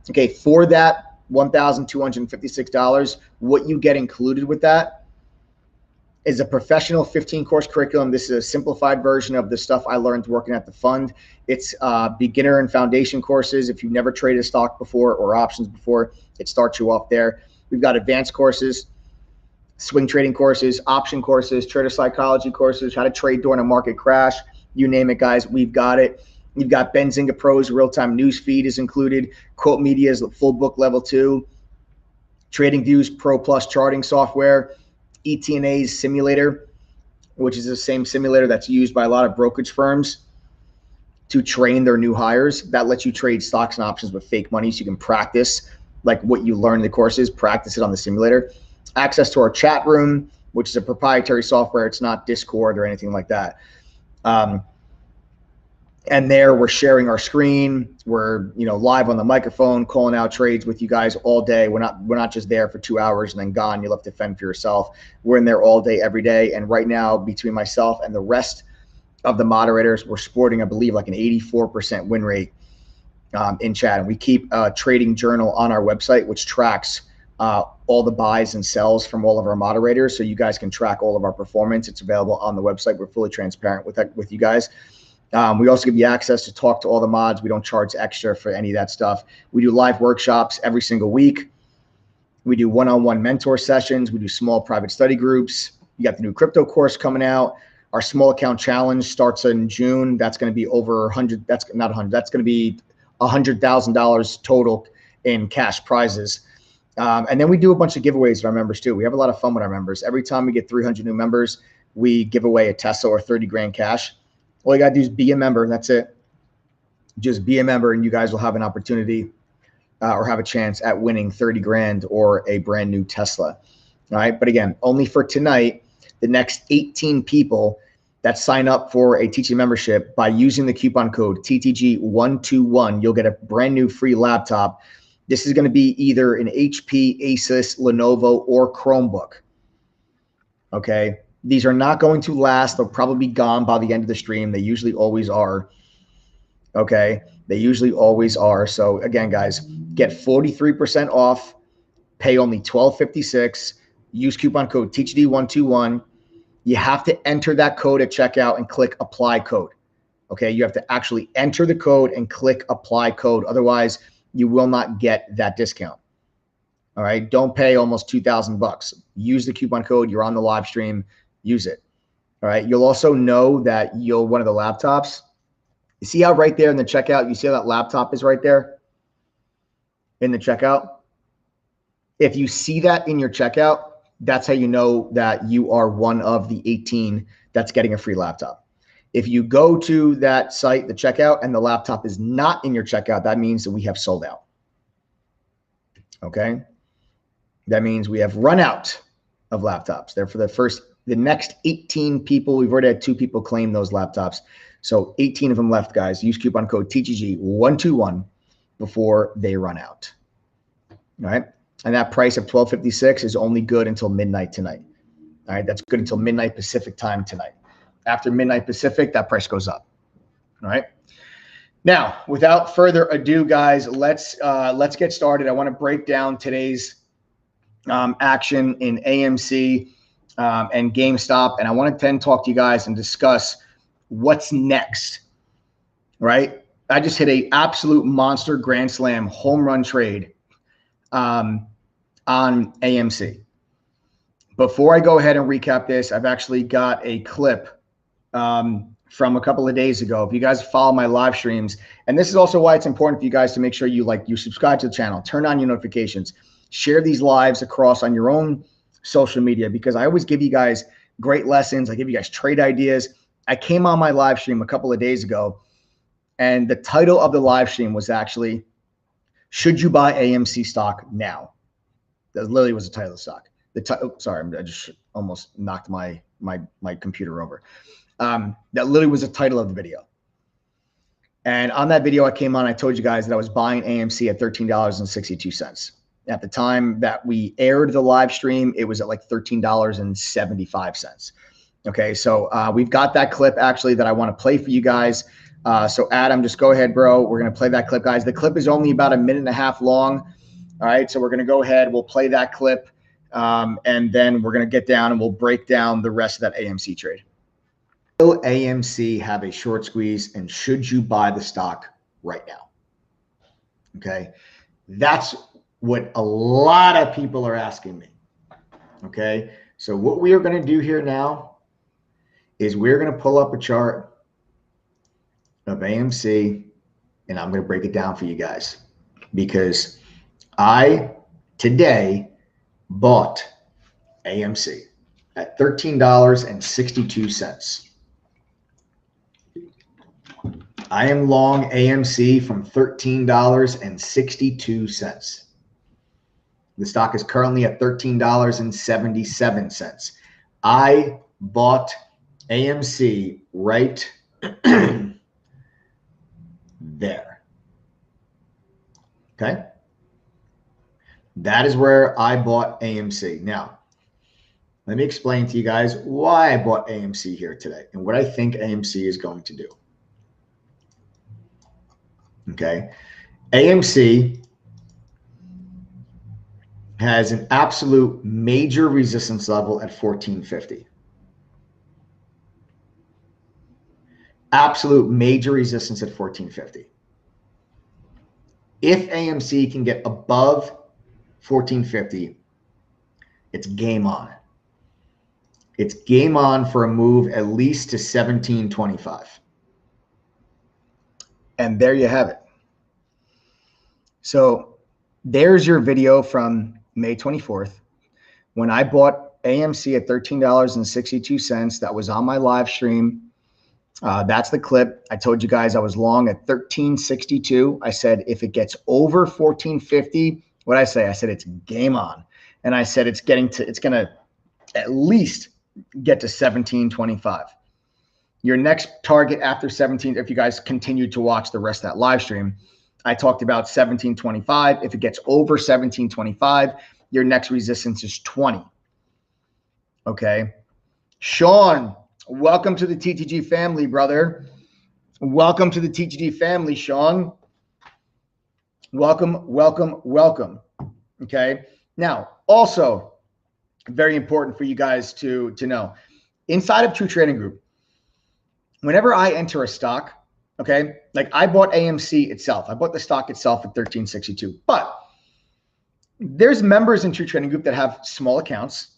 Okay, for that $1,256, what you get included with that is a professional 15-course curriculum. This is a simplified version of the stuff I learned working at the fund. It's beginner and foundation courses. If you've never traded a stock before or options before, it starts you off there. We've got advanced courses, swing trading courses, option courses, trader psychology courses, how to trade during a market crash. You name it, guys, we've got it. You've got Benzinga Pro's real-time news feed is included. Quote Media's full book level 2. Trading Views Pro Plus charting software. ETNA's simulator, which is the same simulator that's used by a lot of brokerage firms to train their new hires. That lets you trade stocks and options with fake money so you can practice like what you learn in the courses, practice it on the simulator. Access to our chat room, which is a proprietary software. It's not Discord or anything like that. And there we're sharing our screen. We're live on the microphone, calling out trades with you guys all day. We're not just there for 2 hours and then gone. You'll have to fend for yourself. We're in there all day, every day. And right now, between myself and the rest of the moderators, we're sporting, I believe, like an 84% win rate in chat. And we keep a trading journal on our website, which tracks all the buys and sells from all of our moderators. So you guys can track all of our performance. It's available on the website. We're fully transparent with you guys. We also give you access to talk to all the mods. We don't charge extra for any of that stuff. We do live workshops every single week. We do one-on-one mentor sessions. We do small private study groups. You got the new crypto course coming out. Our small account challenge starts in June. That's going to be over 100. That's not 100. That's going to be $100,000 total in cash prizes. And then we do a bunch of giveaways with our members too. We have a lot of fun with our members. Every time we get 300 new members, we give away a Tesla or 30 grand cash. All you got to do is be a member. That's it. Just be a member and you guys will have an opportunity or have a chance at winning 30 grand or a brand new Tesla. All right. But again, only for tonight, the next 18 people that sign up for a TTG membership by using the coupon code TTG121, you'll get a brand new free laptop. This is going to be either an HP, Asus, Lenovo, or Chromebook. Okay. These are not going to last. They'll probably be gone by the end of the stream. They usually always are. Okay. They usually always are. So again, guys, get 43% off, pay only $12.56, use coupon code TTG121. You have to enter that code at checkout and click apply code. Okay. You have to actually enter the code and click apply code. Otherwise, you will not get that discount. All right. Don't pay almost 2,000 bucks. Use the coupon code. You're on the live stream. Use it. All right. You'll also know that one of the laptops. You see how right there in the checkout, you see how that laptop is right there in the checkout? If you see that in your checkout, that's how you know that you are one of the 18 that's getting a free laptop. If you go to that site, the checkout, and the laptop is not in your checkout, that means that we have sold out. Okay. That means we have run out of laptops. They're for the next 18 people. We've already had 2 people claim those laptops. So 18 of them left, guys. Use coupon code TTG121 before they run out. All right. And that price of $12.56 is only good until midnight tonight. All right. That's good until midnight Pacific time tonight. After midnight Pacific, that price goes up. All right. Now, without further ado, guys, let's get started. I want to break down today's action in AMC and GameStop, and I want to then talk to you guys and discuss what's next. Right? I just hit a absolute monster grand slam home run trade on AMC. Before I go ahead and recap this, I've actually got a clip from a couple of days ago. If you guys follow my live streams, and this is also why it's important for you guys to make sure you subscribe to the channel, turn on your notifications, share these lives across on your own social media, because I always give you guys great lessons. I give you guys trade ideas. I came on my live stream a couple of days ago, and the title of the live stream was actually, "Should you buy AMC stock now?" That literally was the title of the stock. Sorry, I just almost knocked my computer over. That literally was the title of the video. And on that video I came on, I told you guys that I was buying AMC at $13.62. At the time that we aired the live stream, it was at like $13.75. Okay, so we've got that clip actually that I want to play for you guys. So Adam, just go ahead, bro. We're going to play that clip, guys. The clip is only about 1.5 minutes long. All right, so we're going to go ahead. We'll play that clip, and then we're going to get down and we'll break down the rest of that AMC trade. Will AMC have a short squeeze, and should you buy the stock right now? Okay, that's what a lot of people are asking me. Okay, so what we are going to do here now is we're going to pull up a chart of AMC, and I'm going to break it down for you guys, because I today bought AMC at $13.62. I am long AMC from $13.62. The stock is currently at $13.77. I bought AMC right there. Okay. That is where I bought AMC. Now, let me explain to you guys why I bought AMC here today and what I think AMC is going to do. Okay. AMC has an absolute major resistance level at 1450. Absolute major resistance at 1450. If AMC can get above 1450, it's game on. It's game on for a move at least to 1725. And there you have it. So there's your video from May 24th when I bought AMC at $13.62. That was on my live stream. That's the clip. I told you guys I was long at $13.62. I said if it gets over 1450, what I say? I said it's game on, and I said it's going to at least get to 1725. Your next target after 17, if you guys continue to watch the rest of that live stream, I talked about 1725. If it gets over 1725, your next resistance is 20. Okay. Sean, welcome to the TTG family, brother. Welcome to the TTG family, Sean. Welcome, welcome, welcome. Okay. Now, also very important for you guys to know, inside of True Trading Group, whenever I enter a stock, okay, like I bought AMC itself. I bought the stock itself at $13.62. But there's members in True Trading Group that have small accounts,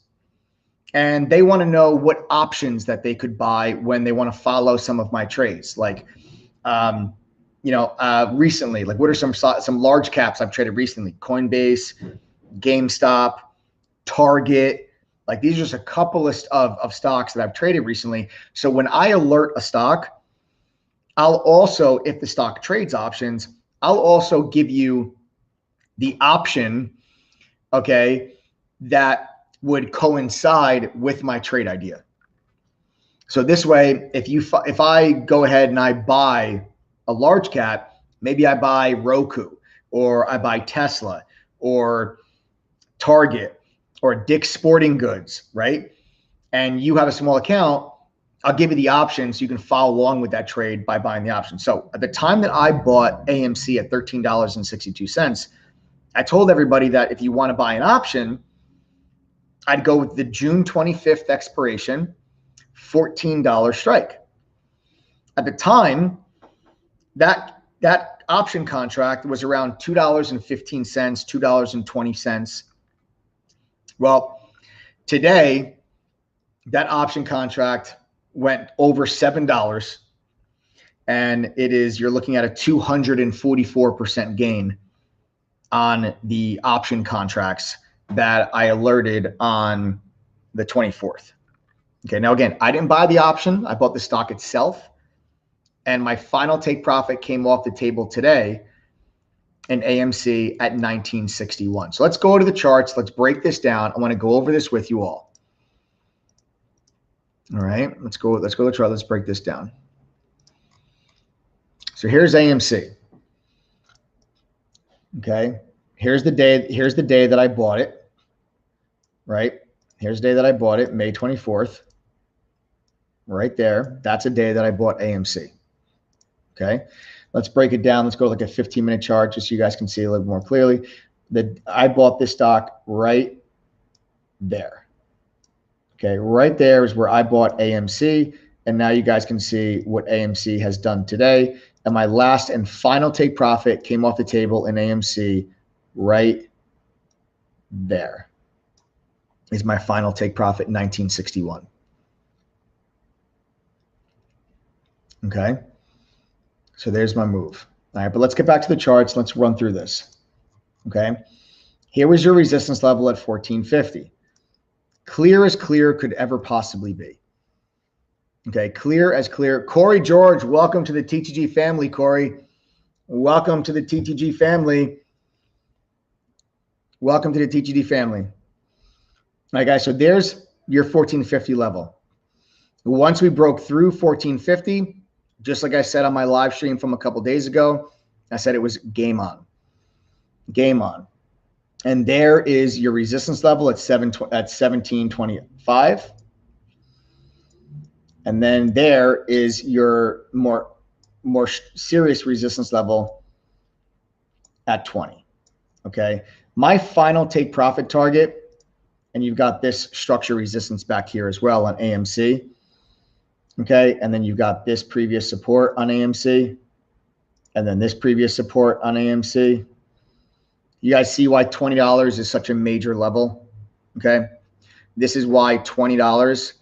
and they want to know what options that they could buy when they want to follow some of my trades. Like, recently, like what are some large caps I've traded recently? Coinbase, GameStop, Target. Like these are just a couple of stocks that I've traded recently. So when I alert a stock, I'll also, if the stock trades options, I'll also give you the option, okay, that would coincide with my trade idea. So this way, if I go ahead and I buy a large cap, maybe I buy Roku or I buy Tesla or Target or Dick's Sporting Goods, right? And you have a small account, I'll give you the option so you can follow along with that trade by buying the option. So at the time that I bought AMC at $13.62, I told everybody that if you want to buy an option, I'd go with the June 25th expiration, $14 strike. At the time, that option contract was around $2.15, $2.20. Well, today, that option contract went over $7, and you're looking at a 244% gain on the option contracts that I alerted on the 24th. Okay, now again, I didn't buy the option. I bought the stock itself, and my final take profit came off the table today in AMC at 1961. So let's go to the charts. Let's break this down. I want to go over this with you all. All right, let's go to the chart. Let's break this down. So here's AMC. Okay, here's the day that I bought it. Right, here's the day that I bought it, May 24th. Right there, that's a day that I bought AMC. Okay, let's break it down. Let's go like a 15-minute chart just so you guys can see a little more clearly. I bought this stock right there. Okay, right there is where I bought AMC, and now you guys can see what AMC has done today. And my last and final take profit came off the table in AMC right there. Is my final take profit, 1961. Okay, so there's my move. All right, but let's get back to the charts. Let's run through this. Okay, here was your resistance level at 1450. Clear as clear could ever possibly be. Okay, clear as clear. Corey George, welcome to the TTG family, Corey. Welcome to the TTG family. Welcome to the TTG family. All right, guys, so there's your 1450 level. Once we broke through 1450, just like I said on my live stream from a couple days ago, I said it was game on. Game on. And there is your resistance level at 1725. And then there is your more serious resistance level at 20. Okay. My final take profit target, and you've got this structure resistance back here as well on AMC. Okay. And then you've got this previous support on AMC, and then this previous support on AMC. You guys see why $20 is such a major level. Okay. This is why $20.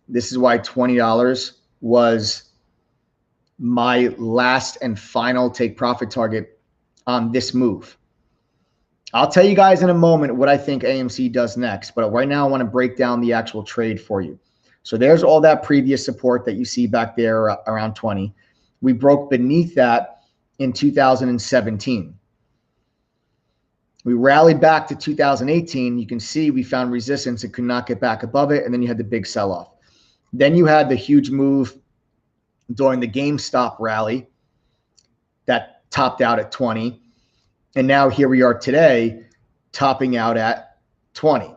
This is why $20 was my last and final take profit target on this move. I'll tell you guys in a moment what I think AMC does next, but right now I want to break down the actual trade for you. So there's all that previous support that you see back there around 20. We broke beneath that in 2017. We rallied back to 2018. You can see we found resistance and could not get back above it, and then you had the big sell-off. Then you had the huge move during the GameStop rally that topped out at 20. And now here we are today, topping out at 20.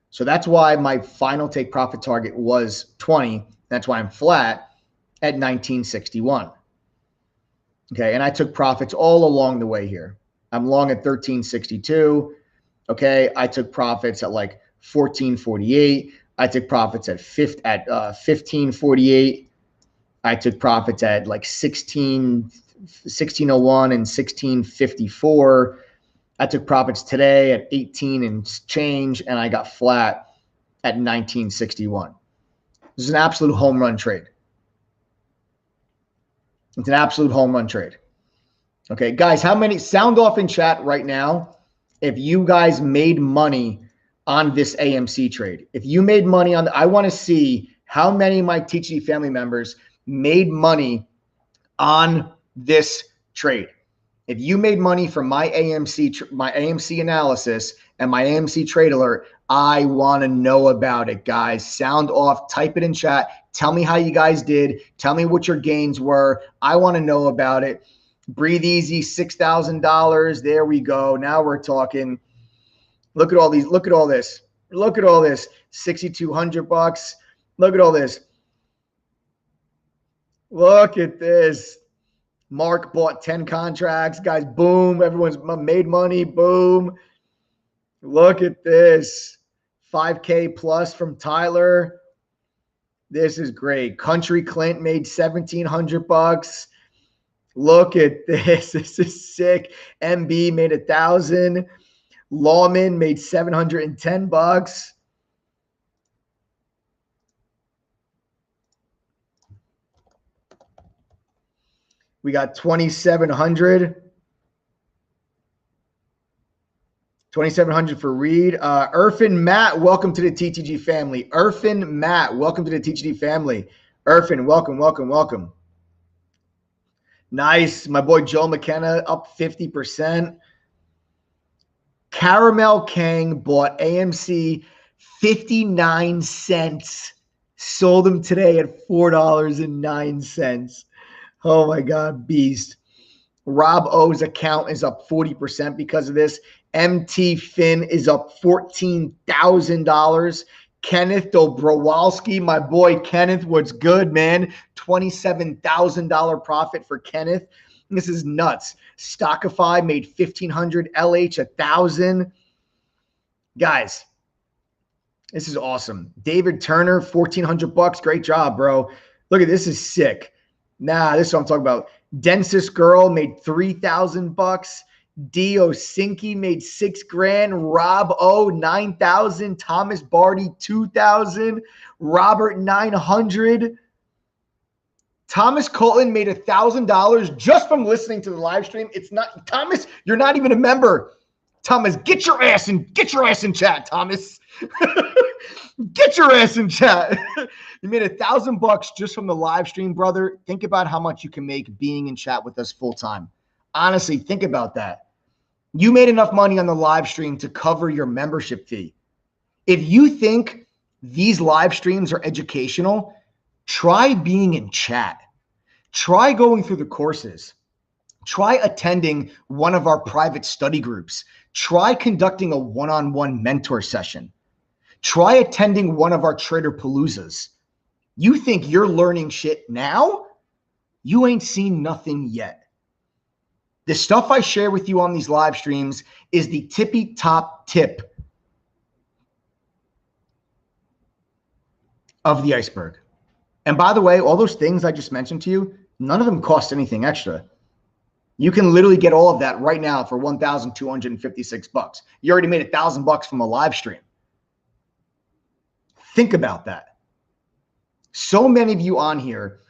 So that's why my final take profit target was 20. That's why I'm flat at 1961. Okay, and I took profits all along the way here. I'm long at 1362. Okay, I took profits at like 1448. I took profits at 1548. I took profits at like 1601 and 1654. I took profits today at 18 and change, and I got flat at 1961. This is an absolute home run trade. It's an absolute home run trade. Okay, guys, how many, sound off in chat right now if you guys made money on this AMC trade. If you made money on, I want to see how many of my TTG family members made money on this trade. If you made money from my AMC analysis and my AMC trade alert, I want to know about it, guys. Sound off, type it in chat. Tell me how you guys did. Tell me what your gains were. I want to know about it. Breathe easy, $6,000. There we go. Now we're talking. Look at all these. Look at all this. Look at all this. $6,200. Look at all this. Look at this. Mark bought 10 contracts. Guys, boom. Everyone's made money. Boom. Look at this. 5K plus from Tyler. This is great. Country Clint made $1,700. Look at this. This is sick. MB made 1,000. Lawman made $710. We got 2,700. 2,700 for Reed. Irfan Matt, welcome to the TTG family. Irfan Matt, welcome to the TTG family. Irfan, welcome, welcome, welcome. Nice. My boy Joe McKenna up 50%. Caramel Kang bought AMC 59 cents. Sold them today at $4.09. Oh my God, beast. Rob O's account is up 40% because of this. MT Finn is up $14,000. Kenneth Dobrowalski, my boy Kenneth, what's good, man? $27,000 profit for Kenneth. This is nuts. Stockify made 1,500. LH 1,000. Guys, this is awesome. David Turner, $1,400. Great job, bro. Look at this. Is sick. Nah, this is what I'm talking about. Densest Girl made $3,000. Dio Sinky made $6,000. Rob O 9,000. Thomas Barty 2,000. Robert 900. Thomas Colton made $1,000 just from listening to the live stream. It's not Thomas. You're not even a member. Thomas, get your ass in chat, Thomas. Get your ass in chat. You made $1,000 just from the live stream, brother. Think about how much you can make being in chat with us full time. Honestly, think about that. You made enough money on the live stream to cover your membership fee. If you think these live streams are educational, try being in chat. Try going through the courses. Try attending one of our private study groups. Try conducting a one-on-one mentor session. Try attending one of our Trader Paloozas. You think you're learning shit now? You ain't seen nothing yet. The stuff I share with you on these live streams is the tippy top tip of the iceberg. And by the way, all those things I just mentioned to you, none of them cost anything extra. You can literally get all of that right now for $1,256. You already made $1,000 from a live stream. Think about that. So many of you on here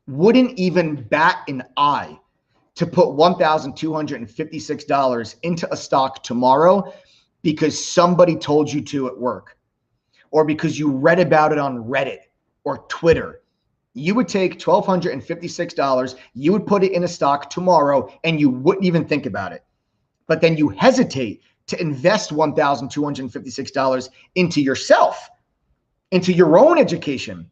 wouldn't even bat an eye to put $1,256 into a stock tomorrow because somebody told you to at work, or because you read about it on Reddit or Twitter. You would take $1,256, you would put it in a stock tomorrow, and you wouldn't even think about it. But then you hesitate to invest $1,256 into yourself, into your own education.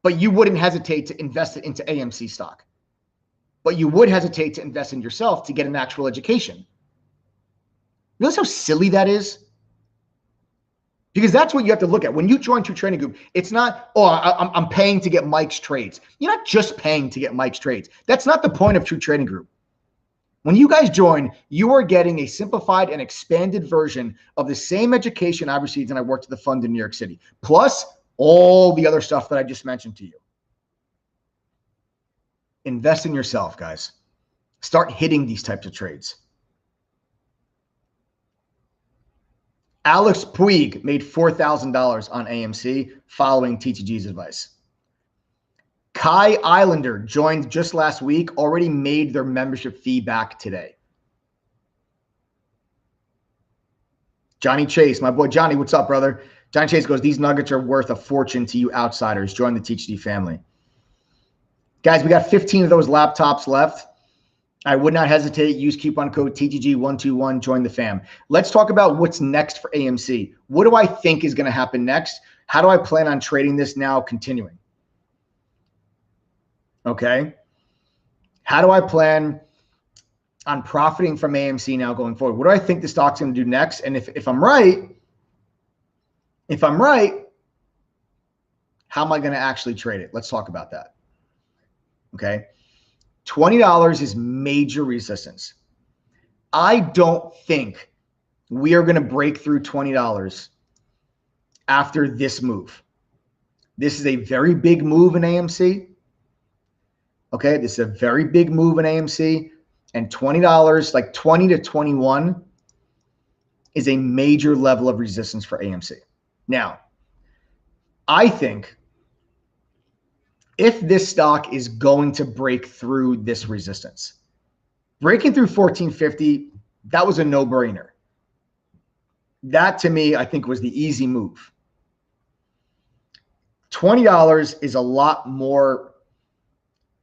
But you wouldn't hesitate to invest it into AMC stock. But you would hesitate to invest in yourself to get an actual education. You realize how silly that is? Because that's what you have to look at. When you join True Trading Group, it's not, oh, I'm paying to get Mike's trades. You're not just paying to get Mike's trades. That's not the point of True Trading Group. When you guys join, you are getting a simplified and expanded version of the same education I received when I worked at the fund in New York City, plus all the other stuff that I just mentioned to you. Invest in yourself, guys. Start hitting these types of trades. Alex Puig made $4,000 on AMC following TTG's advice. Kai Islander joined just last week, already made their membership fee back today. Johnny Chase, my boy Johnny, what's up, brother? Johnny Chase goes, these nuggets are worth a fortune to you outsiders. Join the TTG family. Guys, we got 15 of those laptops left. I would not hesitate. Use coupon code TTG121. Join the fam. Let's talk about what's next for AMC. What do I think is going to happen next? How do I plan on trading this now, continuing? Okay. How do I plan on profiting from AMC now going forward? What do I think the stock's going to do next? And if I'm right, how am I going to actually trade it? Let's talk about that. Okay. $20 is major resistance. I don't think we are going to break through $20 after this move. This is a very big move in AMC. Okay, this is a very big move in AMC. And $20, like 20 to 21, is a major level of resistance for AMC. Now, I think if this stock is going to break through this resistance, breaking through 1450, that was a no-brainer. That, to me, I think was the easy move. $20 is a lot more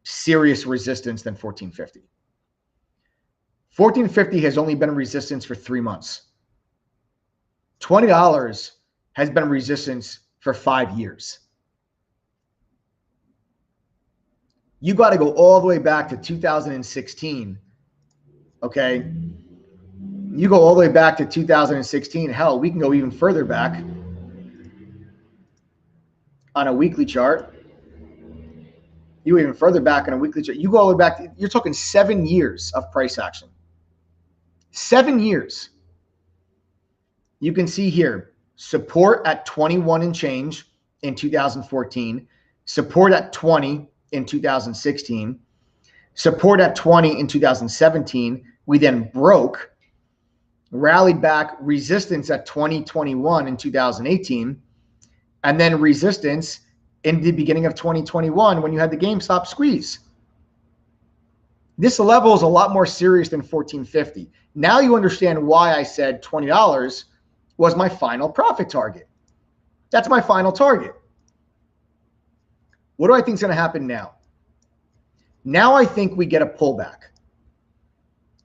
serious resistance than 1450. 1450 has only been resistance for 3 months. $20 has been resistance for 5 years. You got to go all the way back to 2016. Okay. You go all the way back to 2016. Hell, we can go even further back on a weekly chart. You even further back on a weekly chart. You go all the way back. You're talking 7 years of price action. 7 years. You can see here, support at 21 and change in 2014, support at 20 in 2016, support at 20 in 2017. We then broke, rallied back, resistance at 2021 in 2018, and then resistance in the beginning of 2021 when you had the GameStop squeeze. This level is a lot more serious than 1450. Now you understand why I said $20 was my final profit target. That's my final target. What do I think is going to happen now? Now I think we get a pullback.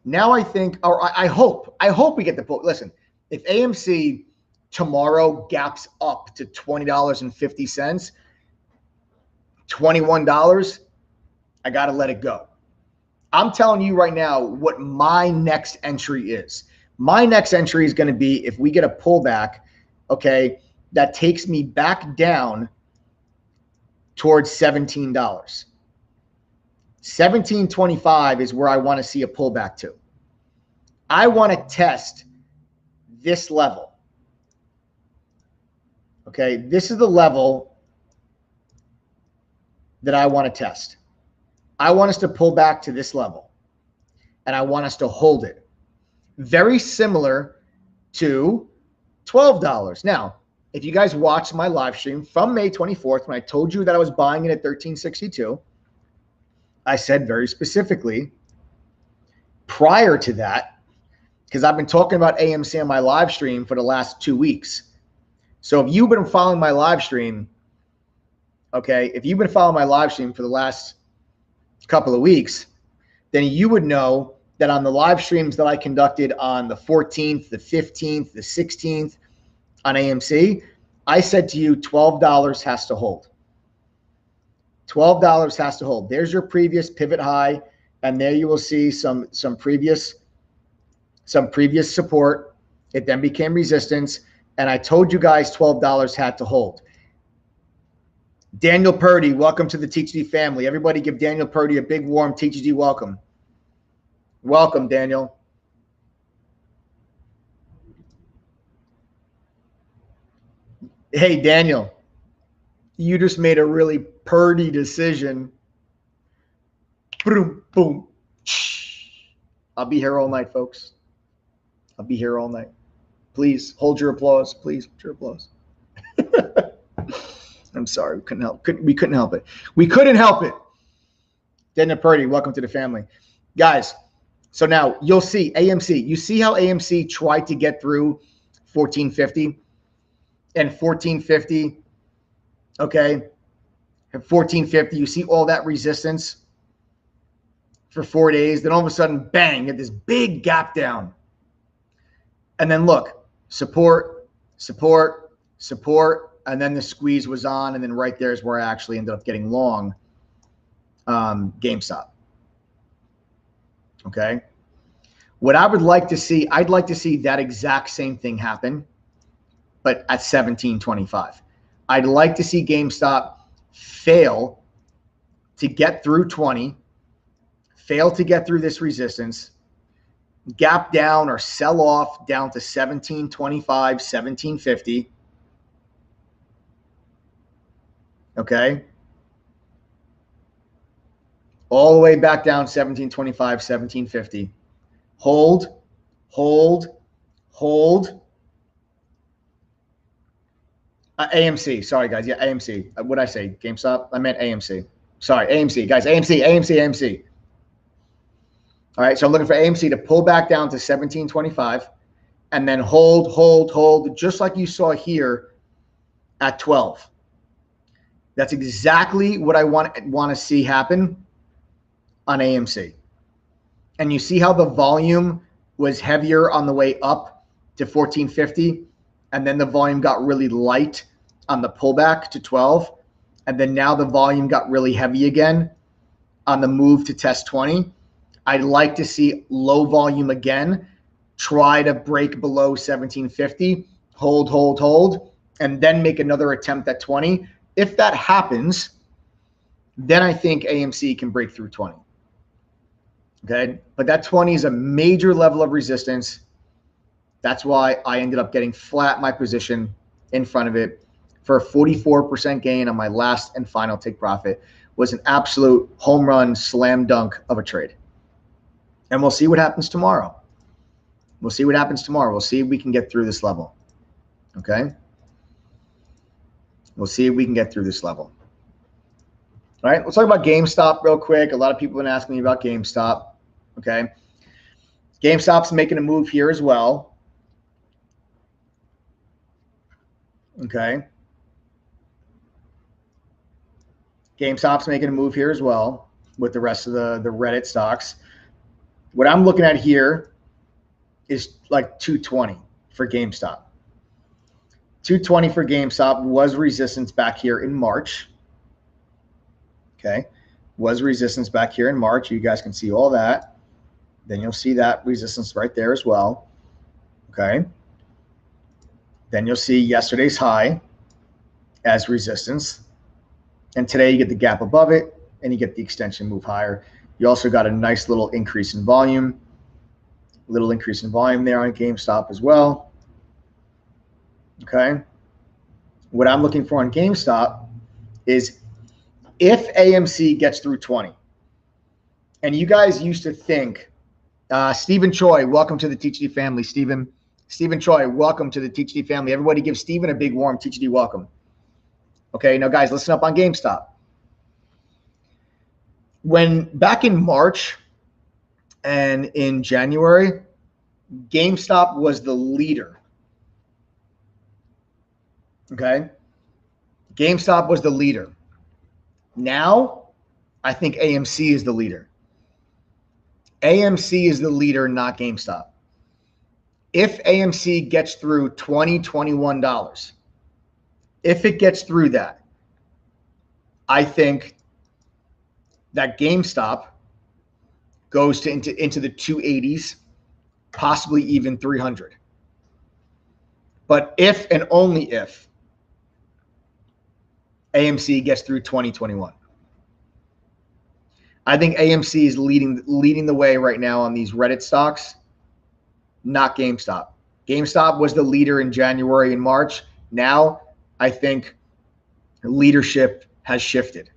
Now I think, or I hope we get the pull. Listen, if AMC tomorrow gaps up to $20.50, $21, I got to let it go. I'm telling you right now what my next entry is. My next entry is going to be if we get a pullback, okay, that takes me back down towards $17. $17.25 is where I want to see a pullback to. I want to test this level. Okay, this is the level that I want to test. I want us to pull back to this level, and I want us to hold it. Very similar to $12. Now, if you guys watched my live stream from May 24th, when I told you that I was buying it at $13.62, I said very specifically prior to that, because I've been talking about AMC on my live stream for the last 2 weeks. So if you've been following my live stream, okay, if you've been following my live stream for the last couple of weeks, then you would know that on the live streams that I conducted on the 14th, the 15th, the 16th on AMC, I said to you $12 has to hold. $12 has to hold. There's your previous pivot high, and there you will see some previous support. It then became resistance, and I told you guys $12 had to hold. Daniel Purdy, welcome to the TTG family. Everybody give Daniel Purdy a big warm TTG welcome. Welcome, Daniel. Hey, Daniel, you just made a really Purdy decision. Boom, boom. I'll be here all night, folks. I'll be here all night. Please hold your applause. Please hold your applause. I'm sorry. We couldn't help it. We couldn't help it. Dana Purdy, welcome to the family. Guys, so now you'll see AMC. You see how AMC tried to get through 1450 and 1450, okay? And 1450, you see all that resistance for 4 days. Then all of a sudden, bang, get this big gap down. And then look, support, support, support. And then the squeeze was on. And then right there is where I actually ended up getting long GameStop. Okay. What I would like to see, I'd like to see that exact same thing happen, but at 1725. I'd like to see GameStop fail to get through 20, fail to get through this resistance, gap down or sell off down to 1725, 1750. Okay. All the way back down 1725, 1750. Hold, hold, hold. AMC. Sorry, guys. Yeah, AMC. What did I say? GameStop? I meant AMC. Sorry, AMC. Guys, AMC. All right, so I'm looking for AMC to pull back down to 1725 and then hold, hold, hold, just like you saw here at 12. That's exactly what I want to see happen on AMC. And you see how the volume was heavier on the way up to 1450, and then the volume got really light on the pullback to 12, and then now the volume got really heavy again on the move to test 20. I'd like to see low volume again, try to break below 1750, hold, hold, hold, and then make another attempt at 20. If that happens, then I think AMC can break through 20. Okay, but that 20 is a major level of resistance. That's why I ended up getting flat my position in front of it for a 44% gain on my last and final take profit. Was an absolute home run, slam dunk of a trade. And we'll see what happens tomorrow. We'll see what happens tomorrow. We'll see if we can get through this level. Okay, we'll see if we can get through this level. All right, let's talk about GameStop real quick. A lot of people have been asking me about GameStop. Okay, GameStop's making a move here as well. Okay, GameStop's making a move here as well with the rest of the Reddit stocks. What I'm looking at here is like 220 for GameStop. 220 for GameStop was resistance back here in March. Okay, was resistance back here in March. You guys can see all that. Then you'll see that resistance right there as well. Okay. Then you'll see yesterday's high as resistance. And today you get the gap above it and you get the extension move higher. You also got a nice little increase in volume. Little increase in volume there on GameStop as well. Okay. What I'm looking for on GameStop is if AMC gets through 20, and you guys used to think, Stephen Choi, welcome to the TTG family. Stephen Choi, welcome to the TTG family. Everybody give Stephen a big warm TTG welcome. Okay, now guys, listen up on GameStop. When back in March and in January, GameStop was the leader. Okay, GameStop was the leader. Now, I think AMC is the leader. AMC is the leader, not GameStop. If AMC gets through $20, $21, if it gets through that, I think that GameStop goes into the 280s, possibly even 300. But if and only if AMC gets through 2021. I think AMC is leading the way right now on these Reddit stocks, not GameStop. GameStop was the leader in January and March. Now, I think leadership has shifted.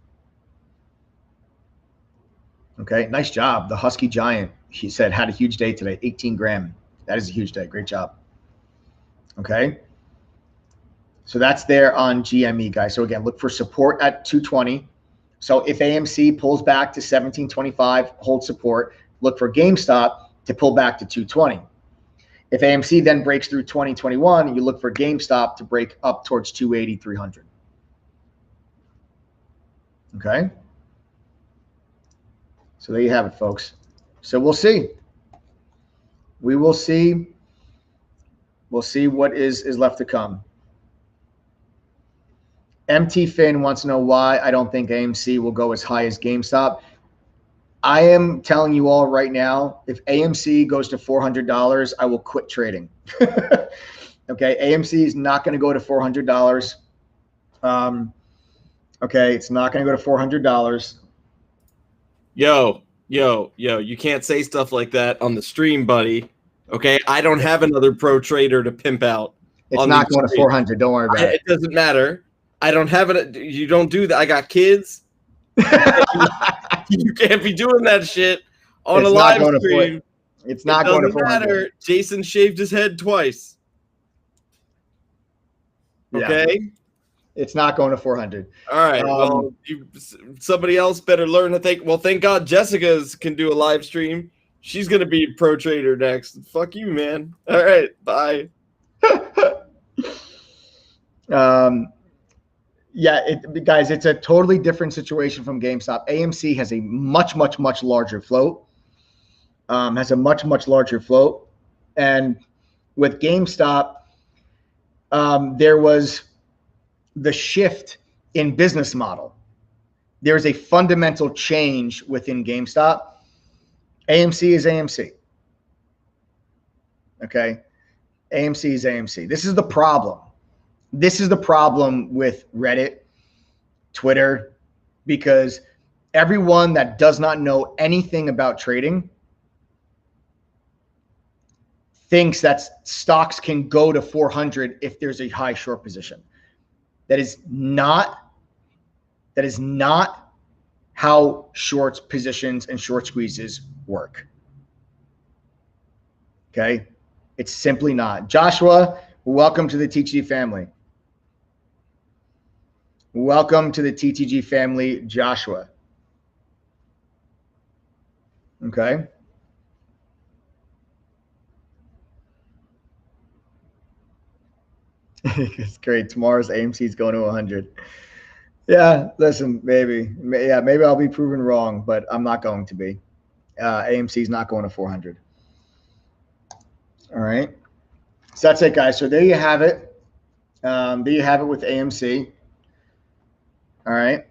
Okay, nice job. The Husky Giant, he said, had a huge day today, 18 grand. That is a huge day. Great job. Okay. So that's there on GME, guys. So again, look for support at 220. So if AMC pulls back to 1725, hold support, look for GameStop to pull back to 220. If AMC then breaks through 2021, you look for GameStop to break up towards 280, 300. Okay. So there you have it, folks. So we'll see. We will see. We'll see what is left to come. MT Finn wants to know why I don't think AMC will go as high as GameStop. I am telling you all right now, if AMC goes to $400, I will quit trading. Okay, AMC is not going to go to $400. Okay, it's not going to go to $400. Yo, you can't say stuff like that on the stream, buddy. Okay, I don't have another pro trader to pimp out. It's not going to 400. Don't worry about it. It doesn't matter. I don't have it. You don't do that. I got kids. You can't be doing that shit on a live stream. It's not going to 400. Matter. Jason shaved his head twice. Okay. Yeah. It's not going to 400. All right. Well, somebody else better learn to think. Well, thank God Jessica can do a live stream. She's going to be pro trader next. Fuck you, man. All right. Bye. Yeah, guys, it's a totally different situation from GameStop. AMC has a much larger float. Has a much larger float. And with GameStop, there was the shift in business model. There's a fundamental change within GameStop. AMC is AMC. Okay? AMC is AMC. This is the problem. This is the problem with Reddit, Twitter, because everyone that does not know anything about trading thinks that stocks can go to 400 if there's a high short position. That is not how short positions and short squeezes work. Okay? It's simply not. Joshua, welcome to the TTG family. Welcome to the TTG family, Joshua. Okay. It's great. Tomorrow's AMC is going to 100. Yeah, listen, maybe. Yeah, maybe I'll be proven wrong, but I'm not going to be. AMC is not going to 400. All right. So that's it, guys. So there you have it. There you have it with AMC. All right.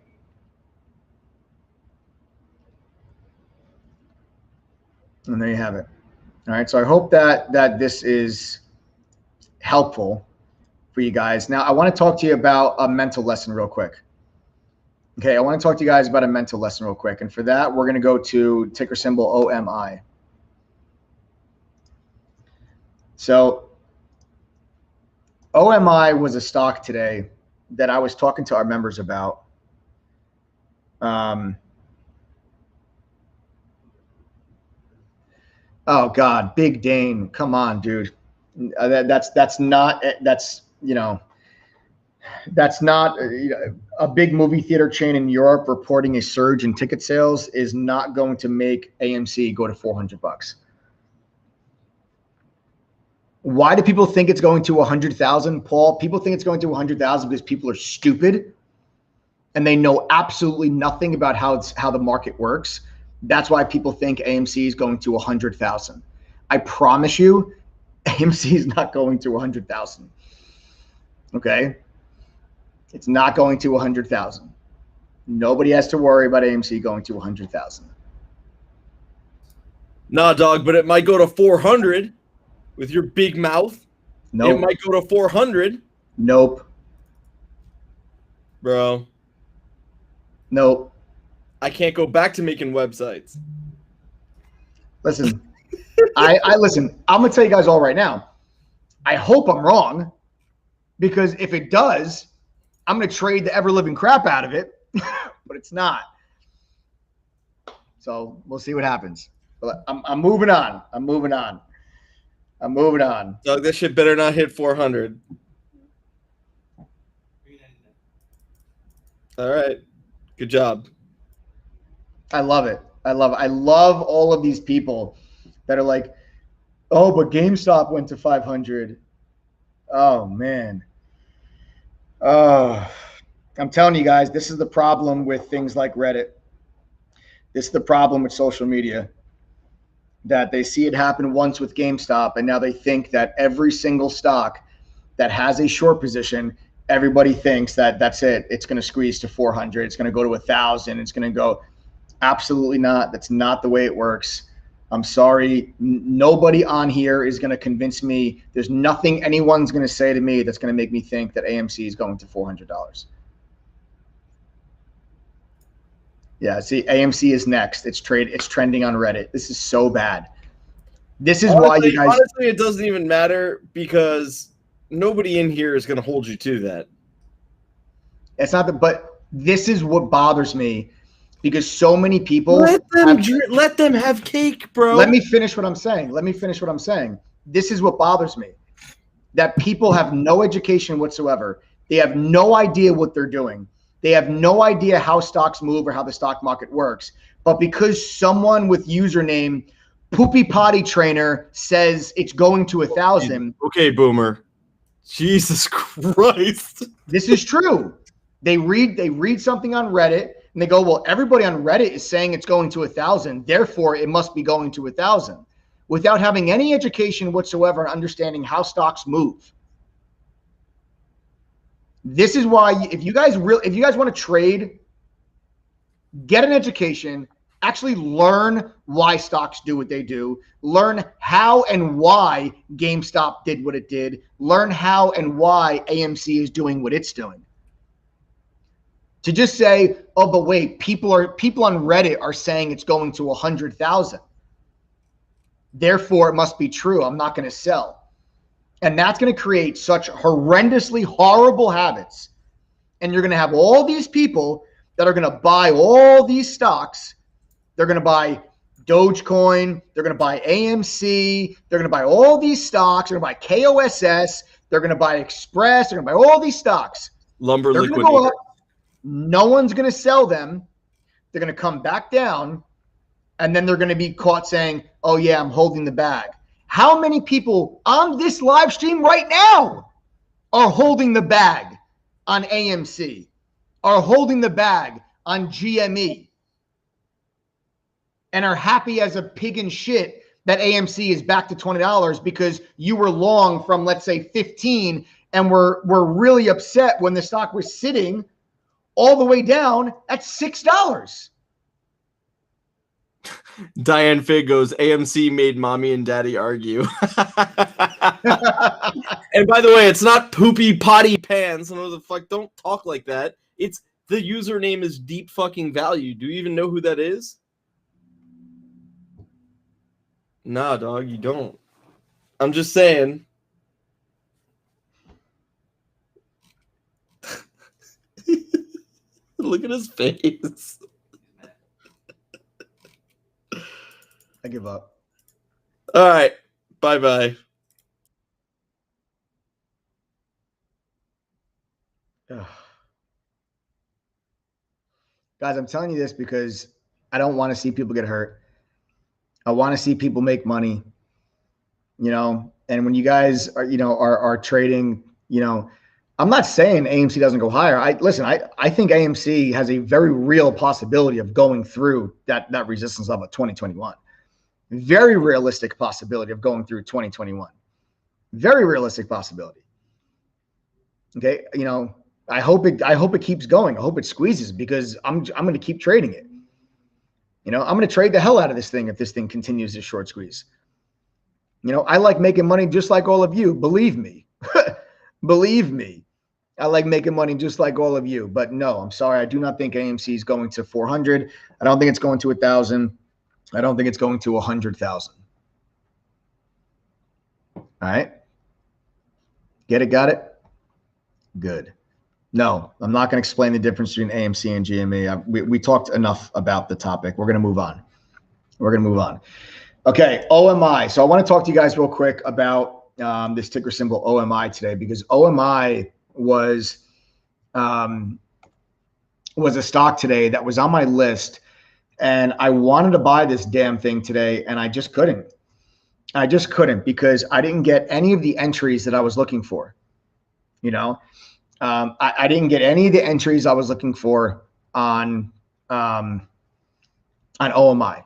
And there you have it. All right. So I hope that this is helpful for you guys. Now, I want to talk to you about a mental lesson real quick. Okay. I want to talk to you guys about a mental lesson real quick. And for that, we're going to go to ticker symbol OMI. So OMI was a stock today that I was talking to our members about. Oh God, Big Dane, come on, dude. That's not a big movie theater chain in Europe reporting a surge in ticket sales is not going to make AMC go to $400. Why do people think it's going to 100,000, Paul? People think it's going to 100,000 because people are stupid and they know absolutely nothing about how the market works. That's why people think AMC is going to 100,000. I promise you, AMC is not going to 100,000. Okay? It's not going to 100,000. Nobody has to worry about AMC going to 100,000. Nah, dog, but it might go to 400 with your big mouth. Nope. It might go to 400. Nope. Bro. Nope. I can't go back to making websites. Listen, I listen, I'm going to tell you guys all right now. I hope I'm wrong, because if it does, I'm going to trade the ever-living crap out of it, but it's not. So we'll see what happens. But I'm moving on. I'm moving on. I'm moving on. Doug, this shit better not hit 400. All right. Good job. I love it. I love all of these people that are like, oh, but GameStop went to 500. Oh, man. I'm telling you guys, this is the problem with things like Reddit. This is the problem with social media, that they see it happen once with GameStop, and now they think that every single stock that has a short position, everybody thinks that that's it. It's going to squeeze to 400. It's going to go to 1,000. It's going to go. Absolutely not. That's not the way it works. I'm sorry. Nobody on here is going to convince me. There's nothing anyone's going to say to me that's going to make me think that AMC is going to $400. Yeah, see, AMC is next. It's trending on Reddit. This is so bad. This is why you guys. Honestly, it doesn't even matter because nobody in here is going to hold you to that. It's not that, but this is what bothers me. Because so many people let them have cake, bro. Let me finish what I'm saying. This is what bothers me. That people have no education whatsoever. They have no idea what they're doing. They have no idea how stocks move or how the stock market works. But because someone with username Poopy Potty Trainer says it's going to 1,000. Okay, boomer. Jesus Christ. This is true. They read something on Reddit. And they go, well, everybody on Reddit is saying it's going to 1,000. Therefore, it must be going to 1,000 without having any education whatsoever and understanding how stocks move. This is why if you guys want to trade, get an education, actually learn why stocks do what they do, learn how and why GameStop did what it did, learn how and why AMC is doing what it's doing. To just say, oh, but wait, people on Reddit are saying it's going to 100,000. Therefore, it must be true. I'm not going to sell. And that's going to create such horrendously horrible habits. And you're going to have all these people that are going to buy all these stocks. They're going to buy Dogecoin. They're going to buy AMC. They're going to buy all these stocks. They're going to buy KOSS. They're going to buy Express. They're going to buy all these stocks. Lumber They're liquid. going to go up. No one's going to sell them. They're going to come back down, and then they're going to be caught saying, oh, yeah, I'm holding the bag. How many people on this live stream right now are holding the bag on AMC, are holding the bag on GME, and are happy as a pig in shit that AMC is back to $20 because you were long from, let's say, 15 and were really upset when the stock was sitting all the way down at $6. Diane Fig goes, AMC made mommy and daddy argue. And by the way, it's not Poopy Potty Pants. What the fuck? Don't talk like that. It's the username is Deep Fucking Value. Do you even know who that is? Nah, dog, you don't. I'm just saying. Look at his face. I give up. All right. Bye-bye. Guys, I'm telling you this because I don't want to see people get hurt. I want to see people make money, and when you guys are trading, I'm not saying AMC doesn't go higher. I think AMC has a very real possibility of going through that resistance level of 2021. Very realistic possibility of going through 2021. Very realistic possibility. Okay, I hope it keeps going. I hope it squeezes because I'm going to keep trading it. I'm going to trade the hell out of this thing if this thing continues to short squeeze. I like making money just like all of you. Believe me. Believe me. I like making money just like all of you. But no, I'm sorry. I do not think AMC is going to 400. I don't think it's going to 1,000. I don't think it's going to 100,000. All right. Get it? Got it? Good. No, I'm not going to explain the difference between AMC and GME. We talked enough about the topic. We're going to move on. Okay, OMI. So I want to talk to you guys real quick about this ticker symbol OMI today, because OMI was a stock today that was on my list, and I wanted to buy this damn thing today, and I just couldn't. I just couldn't because I didn't get any of the entries that I was looking for. You know, I didn't get any of the entries I was looking for on OMI.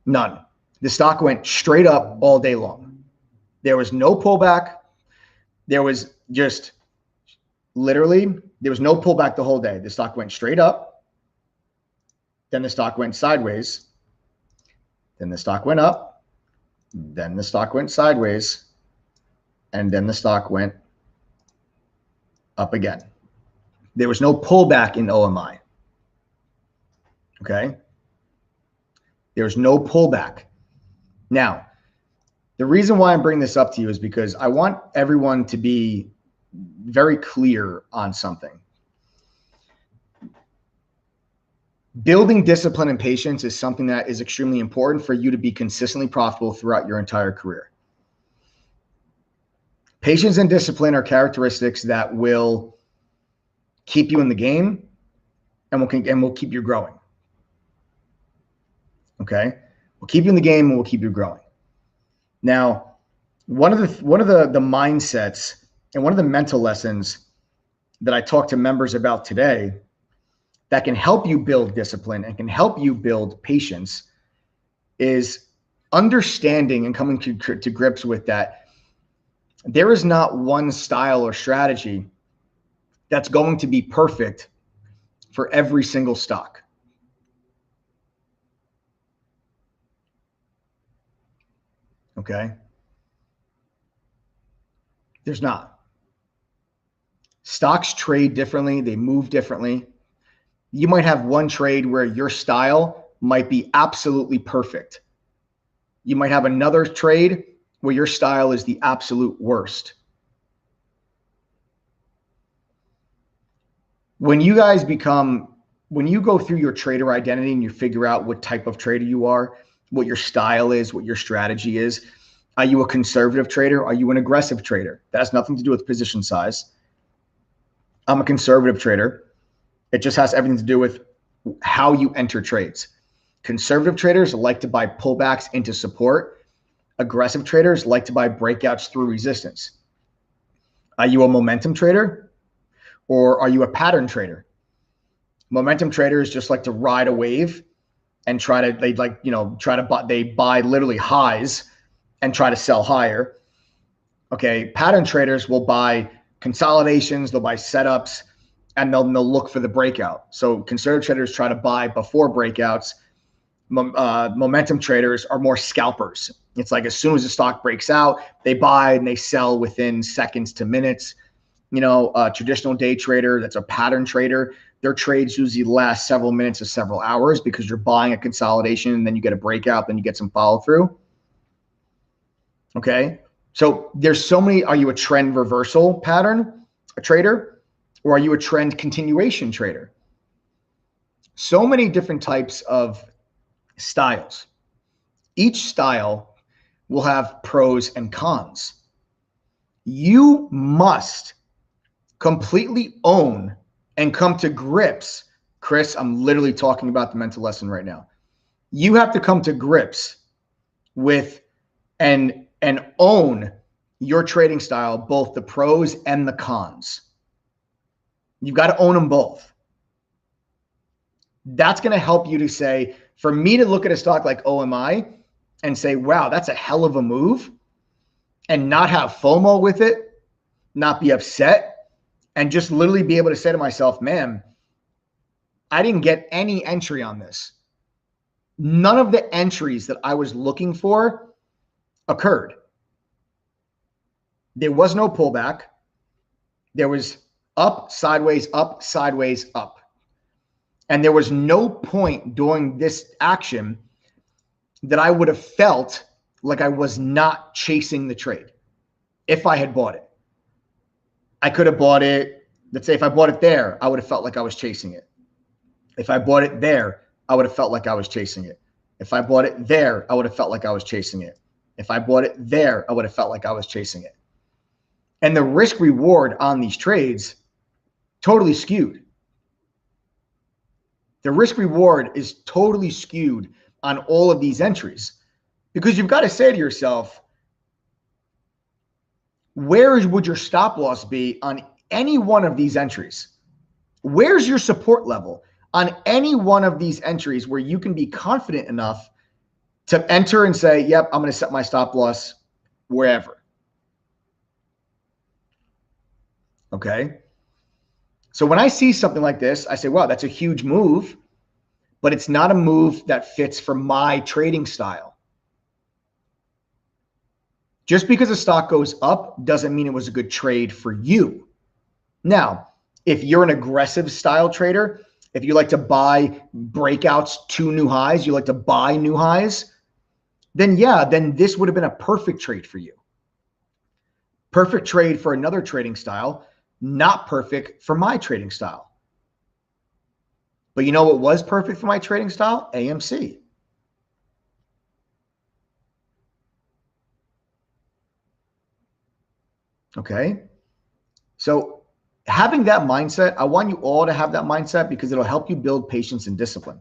None. The stock went straight up all day long. There was no pullback. There was just literally, there was no pullback the whole day. The stock went straight up. Then the stock went sideways. Then the stock went up. Then the stock went sideways. And then the stock went up again. There was no pullback in OMI. Okay? There's no pullback. Now, the reason why I'm bringing this up to you is because I want everyone to be very clear on something. Building discipline and patience is something that is extremely important for you to be consistently profitable throughout your entire career. Patience and discipline are characteristics that will keep you in the game and will keep you growing. Okay? We'll keep you in the game and we'll keep you growing. Now, one of the mindsets and one of the mental lessons that I talk to members about today that can help you build discipline and can help you build patience is understanding and coming to grips with that there is not one style or strategy that's going to be perfect for every single stock. Okay? There's not. Stocks trade differently. They move differently. You might have one trade where your style might be absolutely perfect. You might have another trade where your style is the absolute worst. When you go through your trader identity and you figure out what type of trader you are, what your style is, what your strategy is. Are you a conservative trader? Are you an aggressive trader? That has nothing to do with position size. I'm a conservative trader. It just has everything to do with how you enter trades. Conservative traders like to buy pullbacks into support. Aggressive traders like to buy breakouts through resistance. Are you a momentum trader or are you a pattern trader? Momentum traders just like to ride a wave and they buy literally highs and try to sell higher. Okay, pattern traders will buy consolidations, they'll buy setups, and they'll look for the breakout. So conservative traders try to buy before breakouts. Momentum traders are more scalpers. It's like as soon as the stock breaks out, they buy and they sell within seconds to minutes. You know, a traditional day trader that's a pattern trader, their trades usually last several minutes to several hours because you're buying a consolidation and then you get a breakout, then you get some follow through. Okay. So there's so many. Are you a trend reversal pattern, a trader, or are you a trend continuation trader? So many different types of styles. Each style will have pros and cons. You must completely own and come to grips. Chris, I'm literally talking about the mental lesson right now. You have to come to grips with and own your trading style, both the pros and the cons. You've got to own them both. That's going to help you to say, for me to look at a stock like OMI and say, wow, that's a hell of a move, and not have FOMO with it, not be upset, and just literally be able to say to myself, man, I didn't get any entry on this. None of the entries that I was looking for occurred. There was no pullback. There was up, sideways, up, sideways, up. And there was no point during this action that I would have felt like I was not chasing the trade if I had bought it. I could have bought it. Let's say if I bought it there, I would have felt like I was chasing it. If I bought it there, I would have felt like I was chasing it. If I bought it there, I would have felt like I was chasing it. If I bought it there, I would have felt like I was chasing it. And the risk reward on these trades, totally skewed. The risk reward is totally skewed on all of these entries, because you've got to say to yourself, where would your stop loss be on any one of these entries? Where's your support level on any one of these entries where you can be confident enough to enter and say, yep, I'm going to set my stop loss wherever. Okay. So when I see something like this, I say, wow, that's a huge move, but it's not a move that fits for my trading style. Just because a stock goes up doesn't mean it was a good trade for you. Now, if you're an aggressive style trader, if you like to buy breakouts to new highs, you like to buy new highs, then yeah, then this would have been a perfect trade for you. Perfect trade for another trading style, not perfect for my trading style. But you know what was perfect for my trading style? AMC. Okay. So having that mindset, I want you all to have that mindset because it'll help you build patience and discipline.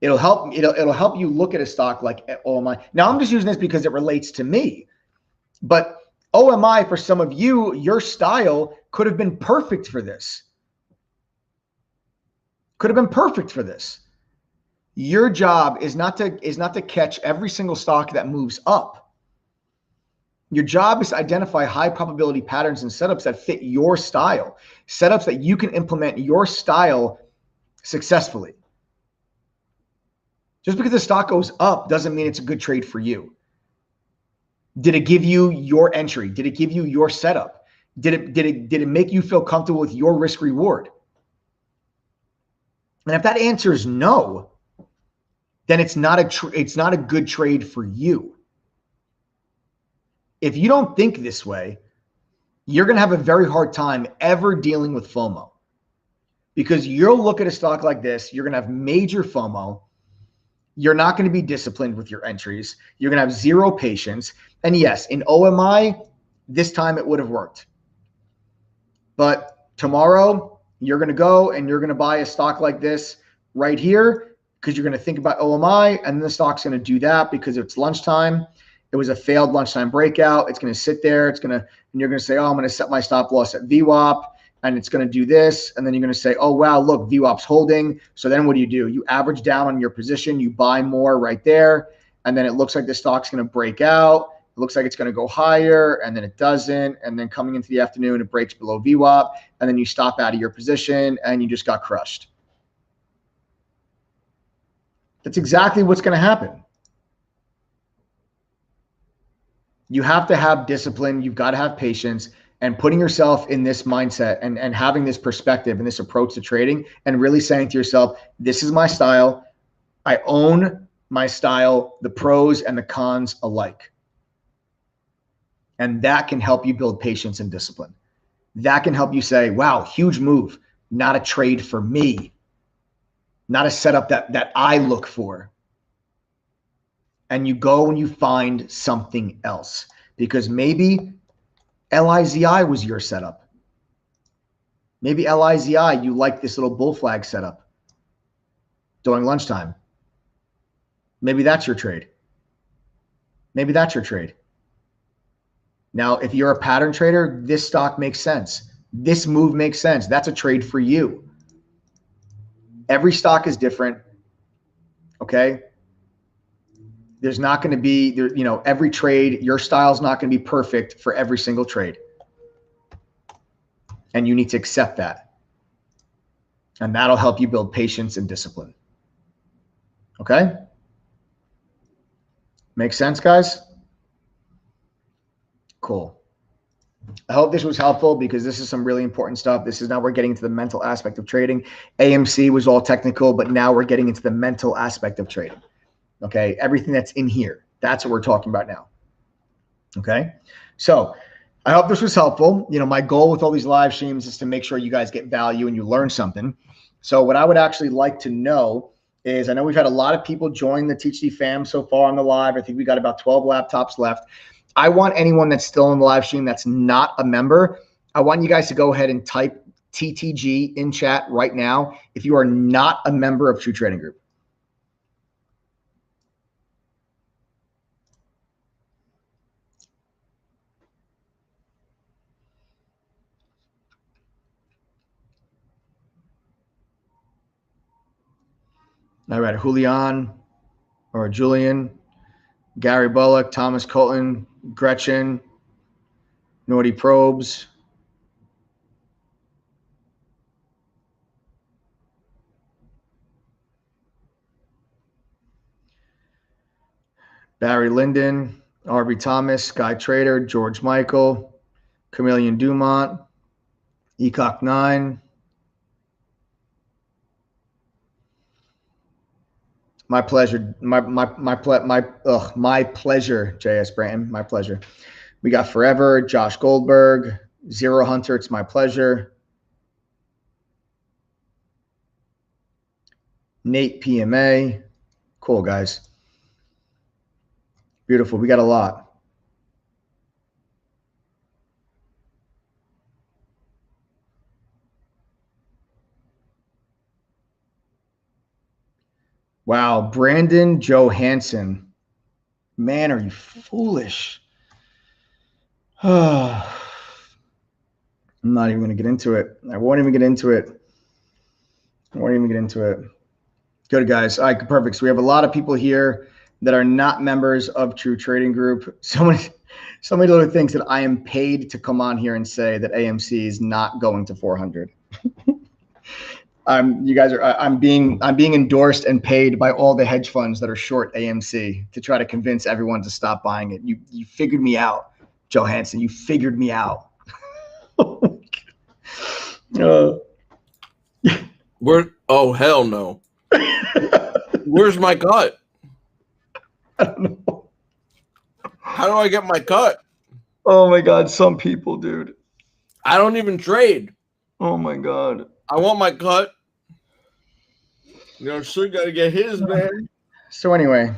It'll help you look at a stock like OMI. Now I'm just using this because it relates to me, but OMI for some of you, your style could have been perfect for this. Could have been perfect for this. Your job is not to catch every single stock that moves up. Your job is to identify high probability patterns and setups that fit your style, setups that you can implement your style successfully. Just because the stock goes up doesn't mean it's a good trade for you. Did it give you your entry? Did it give you your setup? Did it make you feel comfortable with your risk reward? And if that answer is no, then it's not a good trade for you. If you don't think this way, you're going to have a very hard time ever dealing with FOMO, because you'll look at a stock like this, you're going to have major FOMO. You're not going to be disciplined with your entries. You're going to have zero patience. And yes, in OMI, this time it would have worked. But tomorrow, you're going to go and you're going to buy a stock like this right here because you're going to think about OMI, and then the stock's going to do that because it's lunchtime. It was a failed lunchtime breakout. It's going to sit there. And you're going to say, oh, I'm going to set my stop loss at VWAP, and it's going to do this. And then you're going to say, oh, wow, look, VWAP's holding. So then what do? You average down on your position. You buy more right there. And then it looks like the stock's going to break out. It looks like it's going to go higher, and then it doesn't. And then coming into the afternoon, it breaks below VWAP. And then you stop out of your position and you just got crushed. That's exactly what's going to happen. You have to have discipline. You've got to have patience, and putting yourself in this mindset and having this perspective and this approach to trading, and really saying to yourself, this is my style. I own my style, the pros and the cons alike. And that can help you build patience and discipline. That can help you say, wow, huge move, not a trade for me, not a setup that I look for. And you go and you find something else, because maybe LIZI was your setup. Maybe LIZI, you like this little bull flag setup during lunchtime. Maybe that's your trade. Maybe that's your trade. Now, if you're a pattern trader, this stock makes sense. This move makes sense. That's a trade for you. Every stock is different. Okay. There's not going to be, every trade, your style is not going to be perfect for every single trade. And you need to accept that. And that'll help you build patience and discipline. Okay? Make sense, guys? Cool. I hope this was helpful, because this is some really important stuff. This is now we're getting into the mental aspect of trading. AMC was all technical, but now we're getting into the mental aspect of trading. Okay, everything that's in here, that's what we're talking about now. Okay, so I hope this was helpful. My goal with all these live streams is to make sure you guys get value and you learn something. So what I would actually like to know is I know we've had a lot of people join the TTG fam so far on the live. I think we got about 12 laptops left. I want anyone that's still in the live stream that's not a member, I want you guys to go ahead and type TTG in chat right now if you are not a member of True Trading Group. All right, Julian or Julian, Gary Bullock, Thomas Colton, Gretchen, Naughty Probes. Barry Linden, Arby Thomas, Sky Trader, George Michael, Chameleon Dumont, Ecock 9. My pleasure. My pleasure, JS Branton. My pleasure. We got Forever, Josh Goldberg, Zero Hunter. It's my pleasure. Nate PMA. Cool, guys. Beautiful. We got a lot. Wow. Brandon Johansson. Man, are you foolish? I'm not even going to get into it. I won't even get into it. Good, guys. All right, perfect. So we have a lot of people here that are not members of True Trading Group. Somebody literally thinks that I am paid to come on here and say that AMC is not going to 400. You guys are. I'm being endorsed and paid by all the hedge funds that are short AMC to try to convince everyone to stop buying it. You figured me out, Johansson. You figured me out. Where? Oh hell no. Where's my cut? I don't know. How do I get my cut? Oh my God, some people, dude. I don't even trade. Oh my God. I want my cut. You know, sure got to get his, man. So anyway,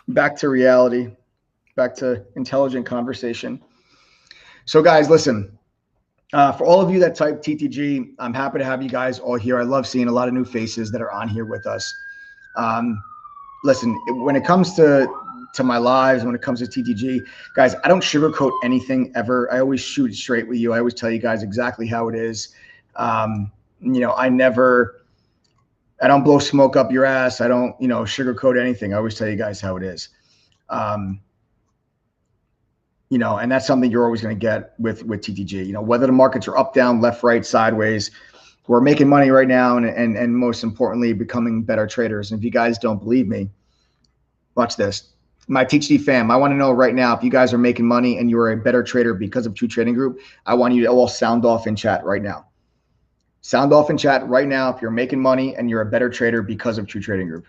back to reality, back to intelligent conversation. So guys, listen, for all of you that type TTG, I'm happy to have you guys all here. I love seeing a lot of new faces that are on here with us. Listen, when it comes to my lives, when it comes to TTG, guys, I don't sugarcoat anything ever. I always shoot straight with you. I always tell you guys exactly how it is. You know, I don't blow smoke up your ass. I don't, sugarcoat anything. I always tell you guys how it is. You know, and that's something you're always going to get with TTG. You know, whether the markets are up, down, left, right, sideways, we're making money right now, and most importantly, becoming better traders. And if you guys don't believe me, watch this. My TTG fam, I want to know right now if you guys are making money and you're a better trader because of True Trading Group. I want you to all sound off in chat right now. Sound off in chat right now if you're making money and you're a better trader because of True Trading Group.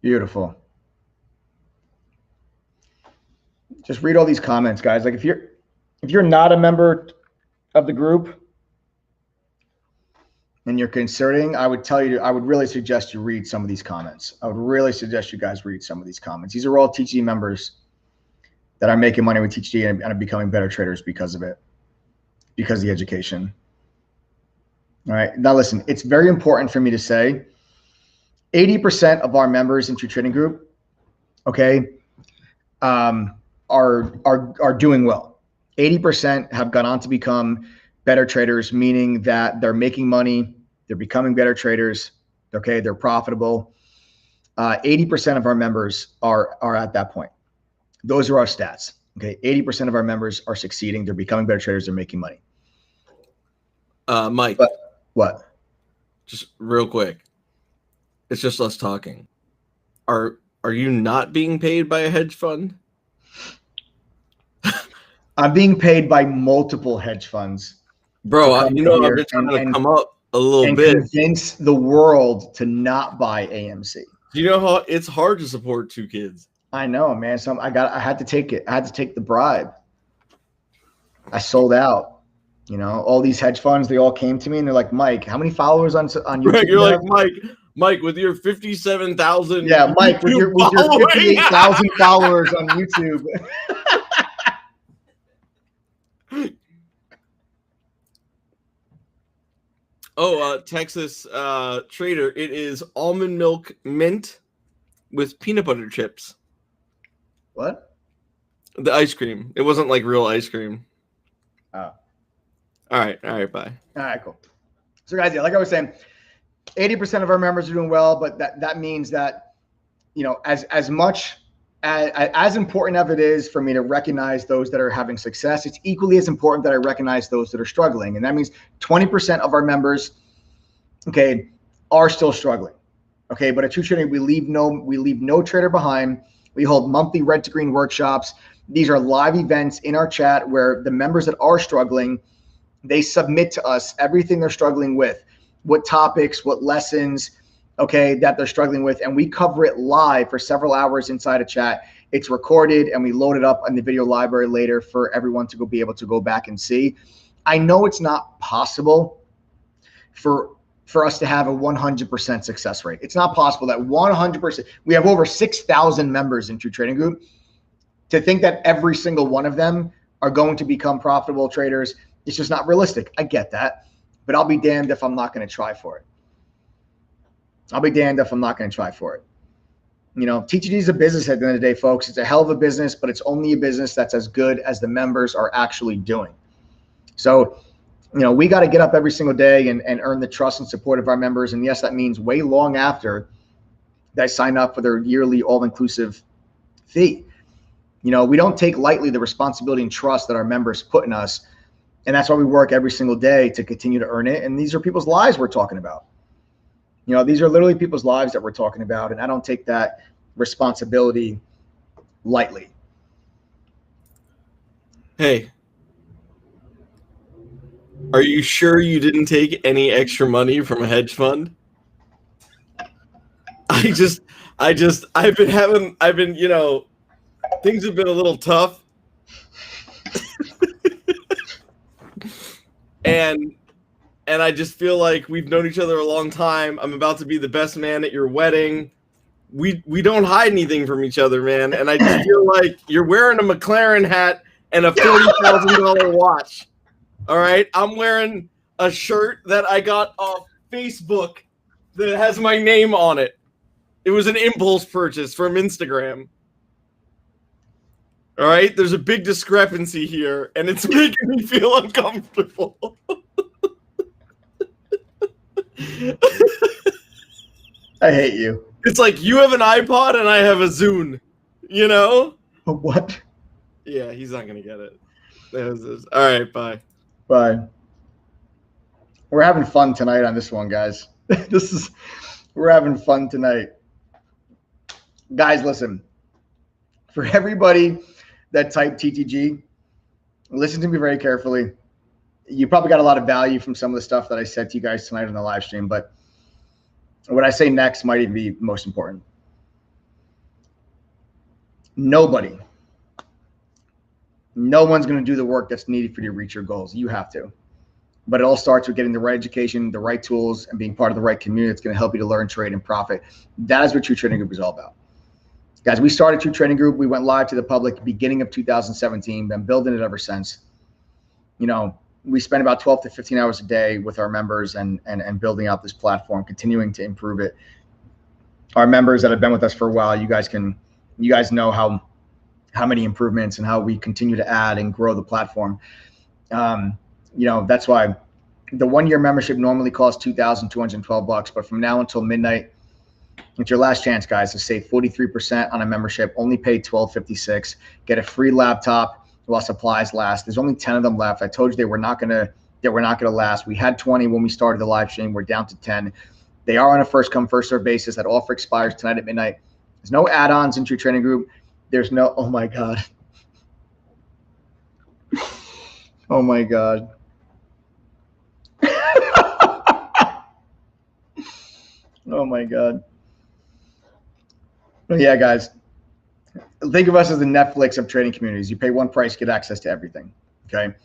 Beautiful. Just read all these comments, guys. Like if you're not a member of the group and you're considering, I would really suggest you read some of these comments. I would really suggest you guys read some of these comments. These are all TTG members that are making money with TTG and are becoming better traders because of it, because of the education. All right. Now listen, it's very important for me to say 80% of our members in True Trading Group, okay, are doing well. 80% have gone on to become better traders, meaning that they're making money, they're becoming better traders, okay, they're profitable. 80% of our members are at that point. Those are our stats, okay? 80% of our members are succeeding, they're becoming better traders, they're making money. Mike. But what? Just real quick. It's just us talking. Are you not being paid by a hedge fund? I'm being paid by multiple hedge funds. Bro, I've been trying to come up. a little and bit. convince the world to not buy AMC. Do you know how it's hard to support 2 kids? I know, man. So I had to take it. I had to take the bribe. I sold out. You know, all these hedge funds, they all came to me and they're like, Mike, how many followers on YouTube? Right, you're like, Mike, with your 57,000. Yeah, Mike, with your 58,000 followers on YouTube. Texas Trader. It is almond milk mint with peanut butter chips. What? The ice cream. It wasn't like real ice cream. Oh. All right, bye. All right, cool. So guys, yeah, like I was saying, 80% of our members are doing well, but that means that, you know, as much as important as it is for me to recognize those that are having success, it's equally as important that I recognize those that are struggling. And that means 20% of our members, okay, are still struggling. Okay, but at True Trading, we leave no trader behind. We hold monthly red to green workshops. These are live events in our chat where the members that are struggling, they submit to us everything they're struggling with, what topics, what lessons, okay, that they're struggling with, and we cover it live for several hours inside a chat. It's recorded and we load it up in the video library later for everyone to be able to go back and see. I know it's not possible for us to have a 100% success rate. It's not possible that 100%. We have over 6,000 members in True Trading Group. To think that every single one of them are going to become profitable traders, it's just not realistic. I get that, but I'll be damned if I'm not going to try for it. I'll be damned if I'm not going to try for it. You know, TTG is a business at the end of the day, folks. It's a hell of a business, but it's only a business that's as good as the members are actually doing. So, you know, we got to get up every single day and earn the trust and support of our members. And yes, that means way long after they sign up for their yearly all-inclusive fee. You know, we don't take lightly the responsibility and trust that our members put in us. And that's why we work every single day to continue to earn it. And these are people's lives we're talking about. You know, these are literally people's lives that we're talking about. And I don't take that responsibility lightly. Hey, are you sure you didn't take any extra money from a hedge fund? I've been, you know, things have been a little tough. And I just feel like we've known each other a long time. I'm about to be the best man at your wedding. We don't hide anything from each other, man. And I just feel like you're wearing a McLaren hat and a $40,000 watch. All right? I'm wearing a shirt that I got off Facebook that has my name on it. It was an impulse purchase from Instagram. All right? There's a big discrepancy here, and it's making me feel uncomfortable. I hate you. It's like you have an iPod and I have a Zune, you know? What? Yeah, he's not going to get it. All right, bye. Bye. We're having fun tonight on this one, guys. We're having fun tonight. Guys, listen. For everybody that typed TTG, listen to me very carefully. You probably got a lot of value from some of the stuff that I said to you guys tonight on the live stream, but what I say next might even be most important. No one's going to do the work that's needed for you to reach your goals. You have to. But it all starts with getting the right education, the right tools, and being part of the right community that's going to help you to learn, trade, and profit. That is what True Trading Group is all about. Guys, we started True Trading Group. We went live to the public beginning of 2017. Been building it ever since. You know, we spend about 12 to 15 hours a day with our members and building out this platform, continuing to improve it. Our members that have been with us for a while, you guys know how many improvements and how we continue to add and grow the platform. You know, that's why the 1-year membership normally costs $2,212, but from now until midnight, it's your last chance, guys, to save 43% on a membership. Only pay $12.56. Get a free laptop while supplies last. There's only 10 of them left. I told you they were not gonna last. We had 20 when we started the live stream. We're down to 10. They are on a first come, first serve basis. That offer expires tonight at midnight. There's no add-ons into your training group. There's no, oh my God. Oh my God. Oh my God. But yeah, guys, think of us as the Netflix of trading communities. You pay one price, get access to everything. Okay.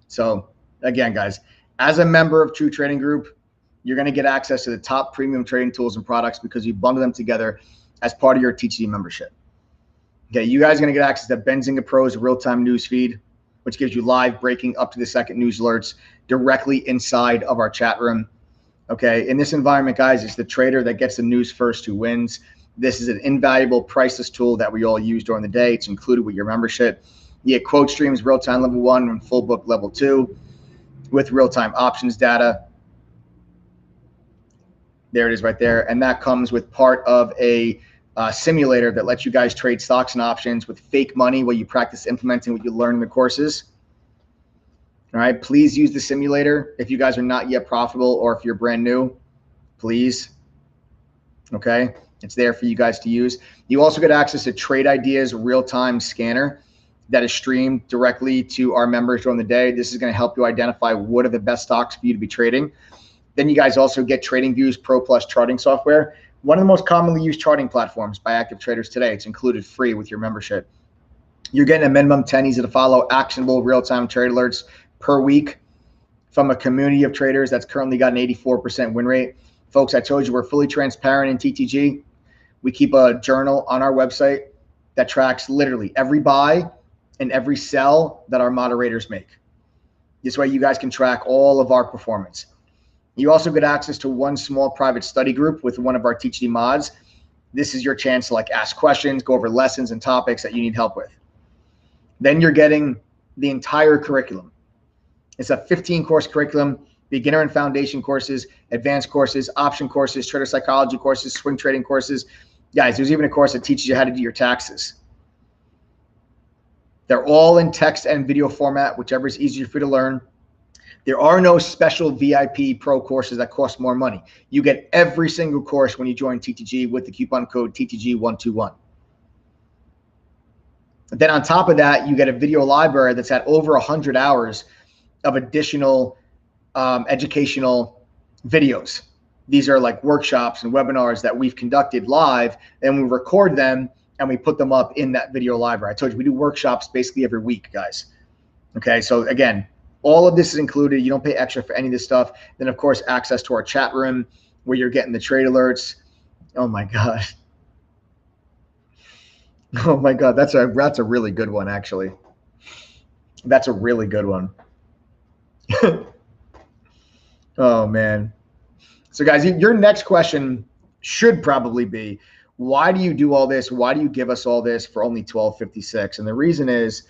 So again, guys, as a member of True Trading Group, you're going to get access to the top premium trading tools and products because you bundle them together as part of your TTG membership. Okay, you guys are going to get access to Benzinga Pro's real-time news feed, which gives you live breaking up to the second news alerts directly inside of our chat room. Okay, in this environment, guys, it's the trader that gets the news first who wins. This is an invaluable priceless tool that we all use during the day. It's included with your membership. You get quote streams, real-time level 1 and full book level 2 with real-time options data. There it is right there. And that comes with part of a simulator that lets you guys trade stocks and options with fake money while you practice implementing what you learn in the courses. All right, please use the simulator if you guys are not yet profitable or if you're brand new, please. Okay, it's there for you guys to use. You also get access to Trade Ideas real-time scanner that is streamed directly to our members during the day. This is going to help you identify what are the best stocks for you to be trading. Then you guys also get TradingView's Pro Plus charting software, one of the most commonly used charting platforms by active traders today. It's included free with your membership. You're getting a minimum 10 easy to follow, actionable real-time trade alerts per week from a community of traders that's currently got an 84% win rate. Folks, I told you we're fully transparent in TTG. We keep a journal on our website that tracks literally every buy and every sell that our moderators make. This way you guys can track all of our performance. You also get access to one small private study group with one of our TTG mods. This is your chance to like ask questions, go over lessons and topics that you need help with. Then you're getting the entire curriculum. It's a 15-course curriculum, beginner and foundation courses, advanced courses, option courses, trader psychology courses, swing trading courses. Guys, there's even a course that teaches you how to do your taxes. They're all in text and video format, whichever is easier for you to learn. There are no special VIP pro courses that cost more money. You get every single course when you join TTG with the coupon code TTG121. Then on top of that, you get a video library that's at over 100 hours of additional educational videos. These are like workshops and webinars that we've conducted live, and we record them and we put them up in that video library. I told you we do workshops basically every week, guys. Okay, so again, all of this is included. You don't pay extra for any of this stuff. Then, of course, access to our chat room where you're getting the trade alerts. Oh, my God. Oh, my God. That's a really good one, actually. That's a really good one. Oh, man. So, guys, your next question should probably be, why do you do all this? Why do you give us all this for only $12.56? And the reason is,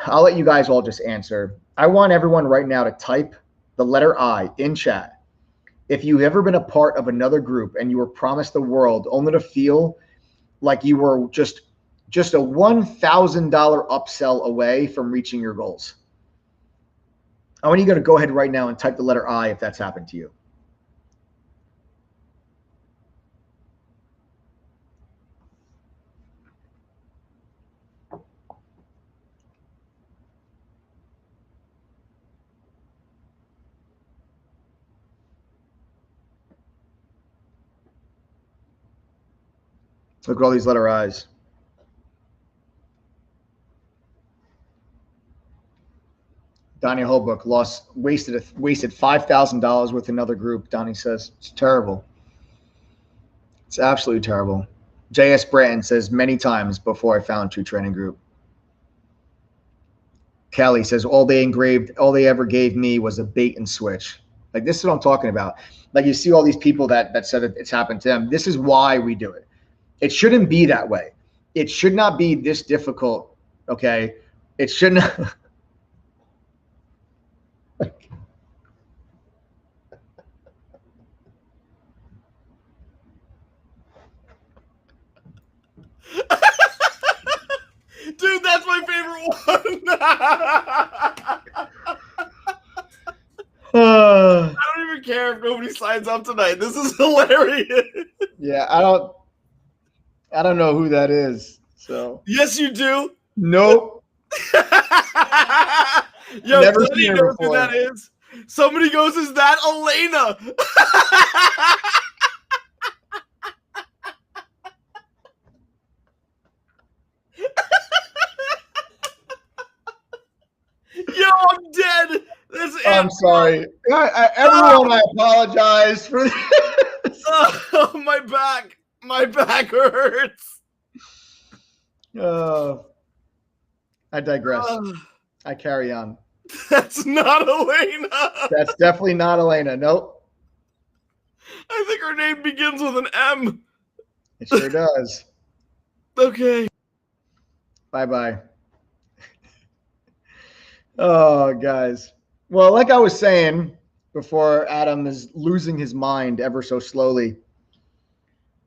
I'll let you guys all just answer. I want everyone right now to type the letter I in chat. If you've ever been a part of another group and you were promised the world only to feel like you were just a $1,000 upsell away from reaching your goals. I want you to go ahead right now and type the letter I if that's happened to you. Look at all these letter I's. Donnie Holbrook wasted $5,000 with another group. Donnie says it's terrible. It's absolutely terrible. J.S. Branton says many times before I found True Trading Group. Kelly says all they ever gave me was a bait and switch. Like, this is what I'm talking about. Like, you see all these people that said that it's happened to them. This is why we do it. It shouldn't be that way. It should not be this difficult. Okay. It shouldn't. Dude, that's my favorite one. I don't even care if nobody signs up tonight. This is hilarious. Yeah, I don't know who that is. So yes, you do. Nope. Yo, never somebody seen her knows before. who that is. Somebody goes, is that Elena? I'm sorry. Everyone, I apologize for this. Oh, my back. My back hurts. I digress. I carry on. That's not Elena. That's definitely not Elena. Nope. I think her name begins with an M. It sure does. Okay. Bye-bye. Oh, guys. Well, like I was saying before, Adam is losing his mind ever so slowly.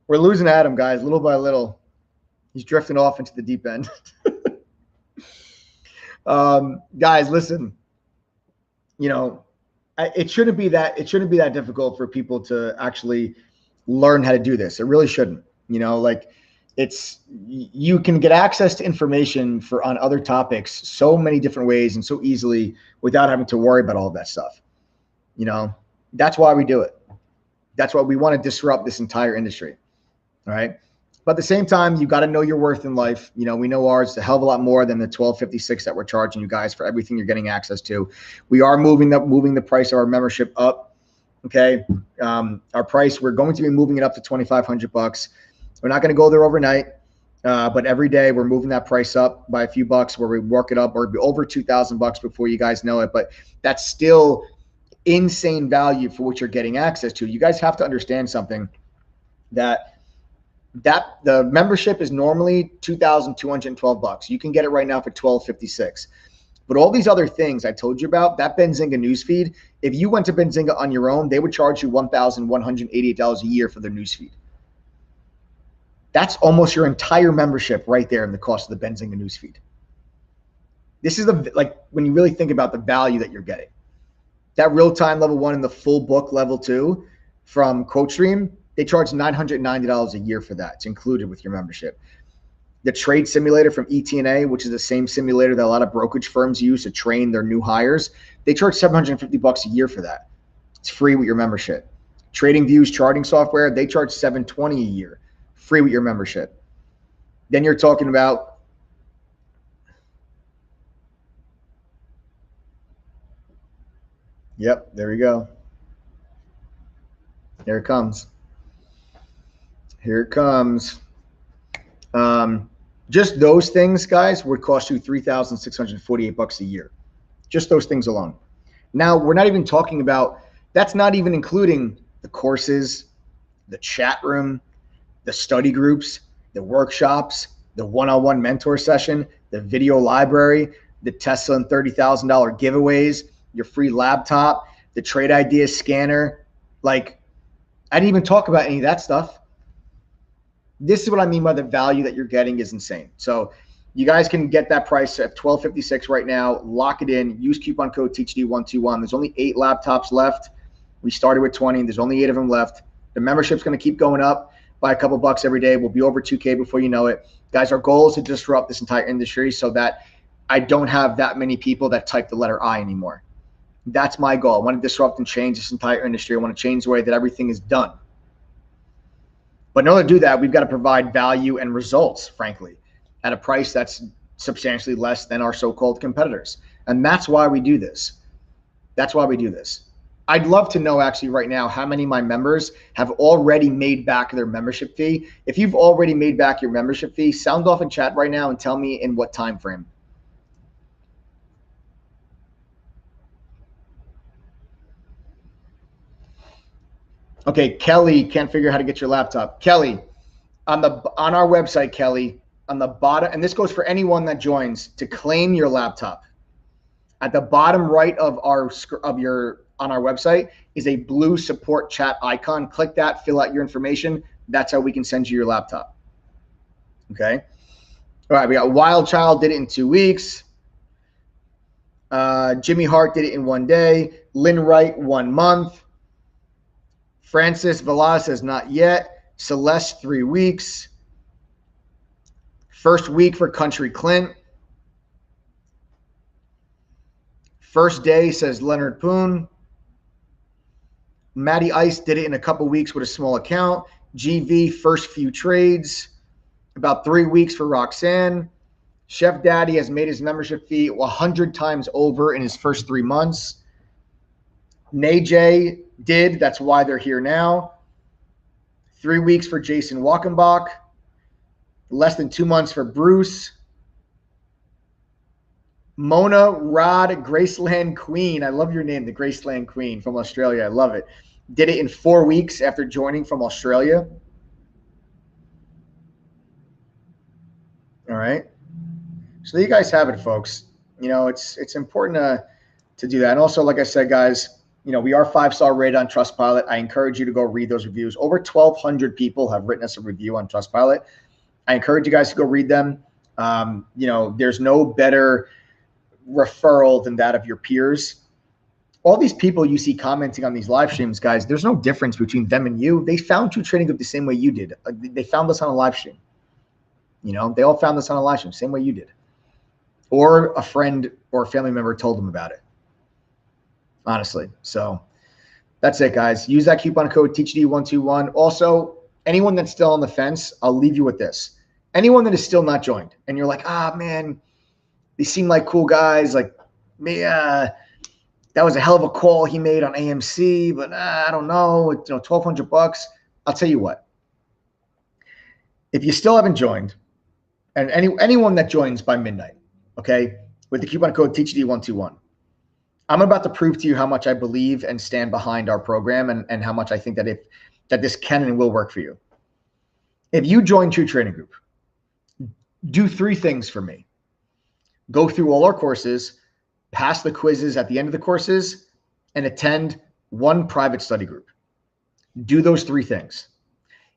We're losing Adam, guys, little by little. He's drifting off into the deep end. Guys, listen. You know, it shouldn't be that difficult for people to actually learn how to do this. It really shouldn't. You know, like you can get access to information on other topics so many different ways and so easily without having to worry about all of that stuff. You know, that's why we do it. That's why we want to disrupt this entire industry. All right. But at the same time, you got to know your worth in life. You know, we know ours is a hell of a lot more than the $12.56 that we're charging you guys for everything you're getting access to. We are moving the price of our membership up. Okay. Our price, we're going to be moving it up to $2,500. We're not going to go there overnight. But every day we're moving that price up by a few bucks where we work it up or be over $2,000 before you guys know it. But that's still insane value for what you're getting access to. You guys have to understand something that the membership is normally $2,212. You can get it right now for $12.56. But all these other things I told you about, that Benzinga newsfeed, if you went to Benzinga on your own, they would charge you $1,188 a year for their newsfeed. That's almost your entire membership right there in the cost of the Benzinga newsfeed. This is when you really think about the value that you're getting. That real-time level 1 and the full book level 2 from QuoteStream, they charge $990 a year for that. It's included with your membership. The trade simulator from ETNA, which is the same simulator that a lot of brokerage firms use to train their new hires, they charge $750 a year for that. It's free with your membership. Trading Views charting software, they charge $720 a year, free with your membership. Then you're talking about yep, there we go. Here it comes. Here it comes. Just those things, guys, would cost you $3,648 a year. Just those things alone. Now, we're not even talking about, that's not even including the courses, the chat room, the study groups, the workshops, the one-on-one mentor session, the video library, the Tesla and $30,000 giveaways, your free laptop, the trade ideas scanner. Like, I didn't even talk about any of that stuff. This is what I mean by the value that you're getting is insane. So you guys can get that price at $12.56 right now. Lock it in. Use coupon code TTG121. There's only 8 laptops left. We started with 20. There's only 8 of them left. The membership's going to keep going up by a couple bucks every day. We'll be over 2K before you know it. Guys, our goal is to disrupt this entire industry so that I don't have that many people that type the letter I anymore. That's my goal. I want to disrupt and change this entire industry. I want to change the way that everything is done. But in order to do that, we've got to provide value and results, frankly, at a price that's substantially less than our so-called competitors. And that's why we do this. That's why we do this. I'd love to know actually right now how many of my members have already made back their membership fee. If you've already made back your membership fee, sound off in chat right now and tell me in what time frame. Okay, Kelly can't figure out how to get your laptop. Kelly, on our website, Kelly, on the bottom, and this goes for anyone that joins, to claim your laptop. At the bottom right of on our website is a blue support chat icon. Click that, fill out your information. That's how we can send you your laptop. Okay. All right, we got Wild Child did it in 2 weeks. Jimmy Hart did it in 1 day. Lynn Wright, 1 month. Francis Velas says not yet. Celeste, 3 weeks. First week for Country Clint. First day, says Leonard Poon. Matty Ice did it in a couple weeks with a small account. GV, first few trades. About 3 weeks for Roxanne. Chef Daddy has made his membership fee 100 times over in his first 3 months. NayJ did. That's why they're here now. 3 weeks for Jason Walkenbach. Less than 2 months for Bruce. Mona Rod Graceland Queen. I love your name, the Graceland Queen from Australia. I love it. Did it in 4 weeks after joining from Australia. All right. So there you guys have it, folks. You know, it's important to do that. And also, like I said, guys, you know, we are 5-star rated on Trustpilot. I encourage you to go read those reviews. Over 1,200 people have written us a review on Trustpilot. I encourage you guys to go read them. You know, there's no better referral than that of your peers. All these people you see commenting on these live streams, guys, there's no difference between them and you. They found True Trading Group the same way you did. They found us on a live stream. You know, they all found us on a live stream, same way you did. Or a friend or a family member told them about it. Honestly. So that's it, guys. Use that coupon code TTG121. Also, anyone that's still on the fence, I'll leave you with this. Anyone that is still not joined and you're like, man, they seem like cool guys. Like, that was a hell of a call he made on AMC, but I don't know. It's, $1,200. I'll tell you what. If you still haven't joined, and anyone that joins by midnight, okay, with the coupon code TTG121, I'm about to prove to you how much I believe and stand behind our program and how much I think that this can and will work for you. If you join True Trading Group, do 3 things for me. Go through all our courses, pass the quizzes at the end of the courses, and attend 1 private study group. Do those 3 things.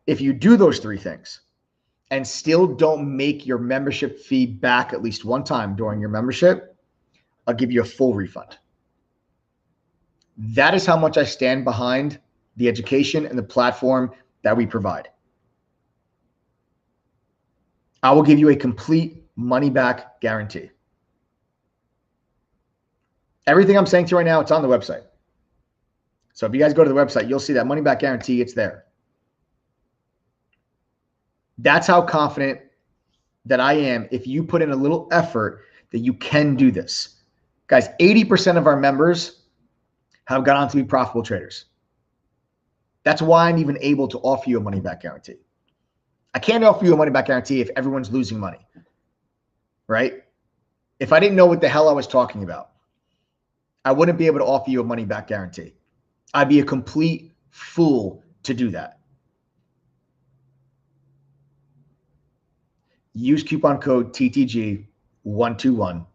If you do those 3 things and still don't make your membership fee back at least 1 time during your membership, I'll give you a full refund. That is how much I stand behind the education and the platform that we provide. I will give you a complete money back guarantee. Everything I'm saying to you right now, it's on the website. So if you guys go to the website, you'll see that money back guarantee. It's there. That's how confident that I am. If you put in a little effort, that you can do this. Guys, 80% of our members have gone on to be profitable traders. That's why I'm even able to offer you a money back guarantee. I can't offer you a money back guarantee if everyone's losing money, right? If I didn't know what the hell I was talking about, I wouldn't be able to offer you a money back guarantee. I'd be a complete fool to do that. Use coupon code TTG121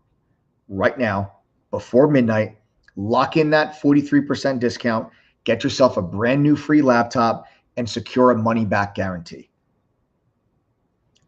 right now before midnight. Lock in that 43% discount. Get yourself a brand new free laptop and secure a money back guarantee.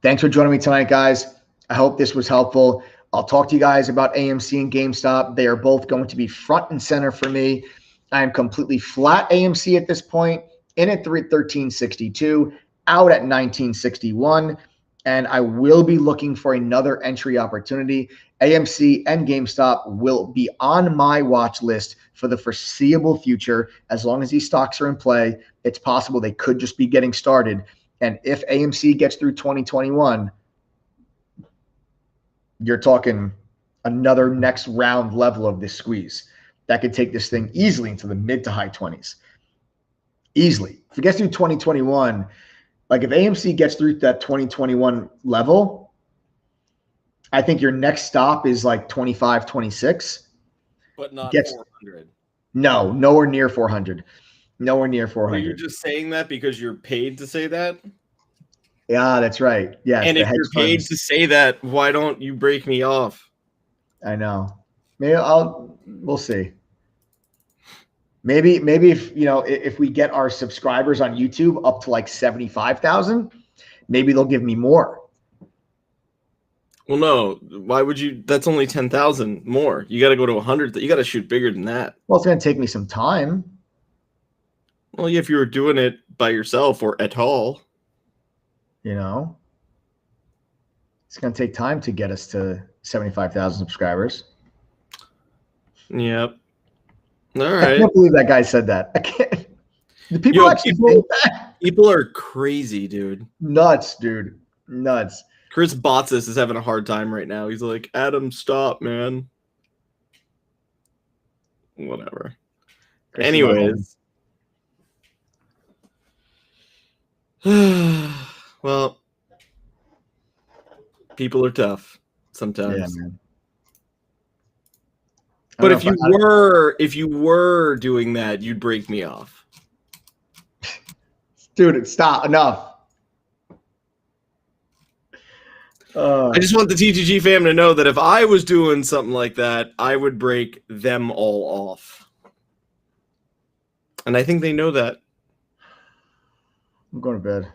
Thanks for joining me tonight, guys. I hope this was helpful. I'll talk to you guys about AMC and GameStop. They are both going to be front and center for me. I am completely flat AMC at this point, in at 1362, out at 1961, and I will be looking for another entry opportunity. AMC and GameStop will be on my watch list for the foreseeable future. As long as these stocks are in play, it's possible they could just be getting started. And if AMC gets through 2021, you're talking another next round level of this squeeze that could take this thing easily into the mid to high 20s. Easily. If it gets through 2021, like if AMC gets through that 2021 level, I think your next stop is like 25, 26. But not 400. No, nowhere near 400. Nowhere near 400. Well, you're just saying that because you're paid to say that? Yeah, that's right. Yeah. And if you're paid to say that, why don't you break me off? I know. Maybe we'll see. Maybe if, if we get our subscribers on YouTube up to like 75,000, maybe they'll give me more. Well, no. Why would you? That's only 10,000 more. You got to go to 100. You got to shoot bigger than that. Well, it's going to take me some time. Well, yeah, if you were doing it by yourself or at all. It's going to take time to get us to 75,000 subscribers. Yep. All right. I can't believe that guy said that. I can't. The people actually think that? People are crazy, dude. Nuts, dude. Nuts. Chris Botsis is having a hard time right now. He's like, Adam, stop, man. Whatever. Anyways. Well, people are tough sometimes. Yeah, man. But if you were doing that, you'd break me off. Dude, stop. Enough. I just want the TTG fam to know that if I was doing something like that, I would break them all off. And I think they know that. I'm going to bed.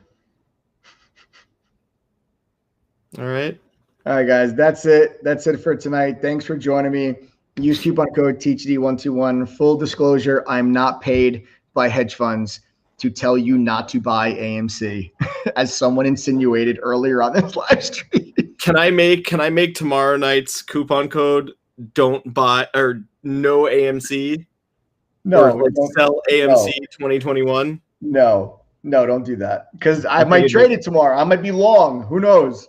All right. All right, guys. That's it. That's it for tonight. Thanks for joining me. Use coupon code TTD121. Full disclosure, I'm not paid by hedge funds to tell you not to buy AMC, as someone insinuated earlier on this live stream. Can I make tomorrow night's coupon code don't buy or no AMC? No, or sell AMC 2021? No, don't do that. Because I might trade it tomorrow. I might be long. Who knows?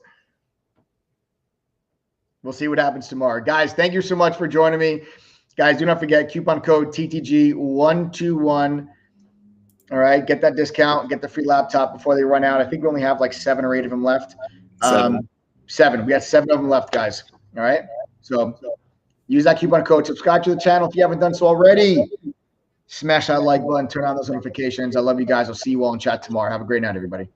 We'll see what happens tomorrow. Guys, thank you so much for joining me. Guys, do not forget coupon code TTG121. All right, get that discount, get the free laptop before they run out. I think we only have like 7 or 8 of them left. 7. We got 7 of them left, guys. All right. So use that coupon code. Subscribe to the channel if you haven't done so already. Smash that like button. Turn on those notifications. I love you guys. I'll see you all in chat tomorrow. Have a great night, everybody.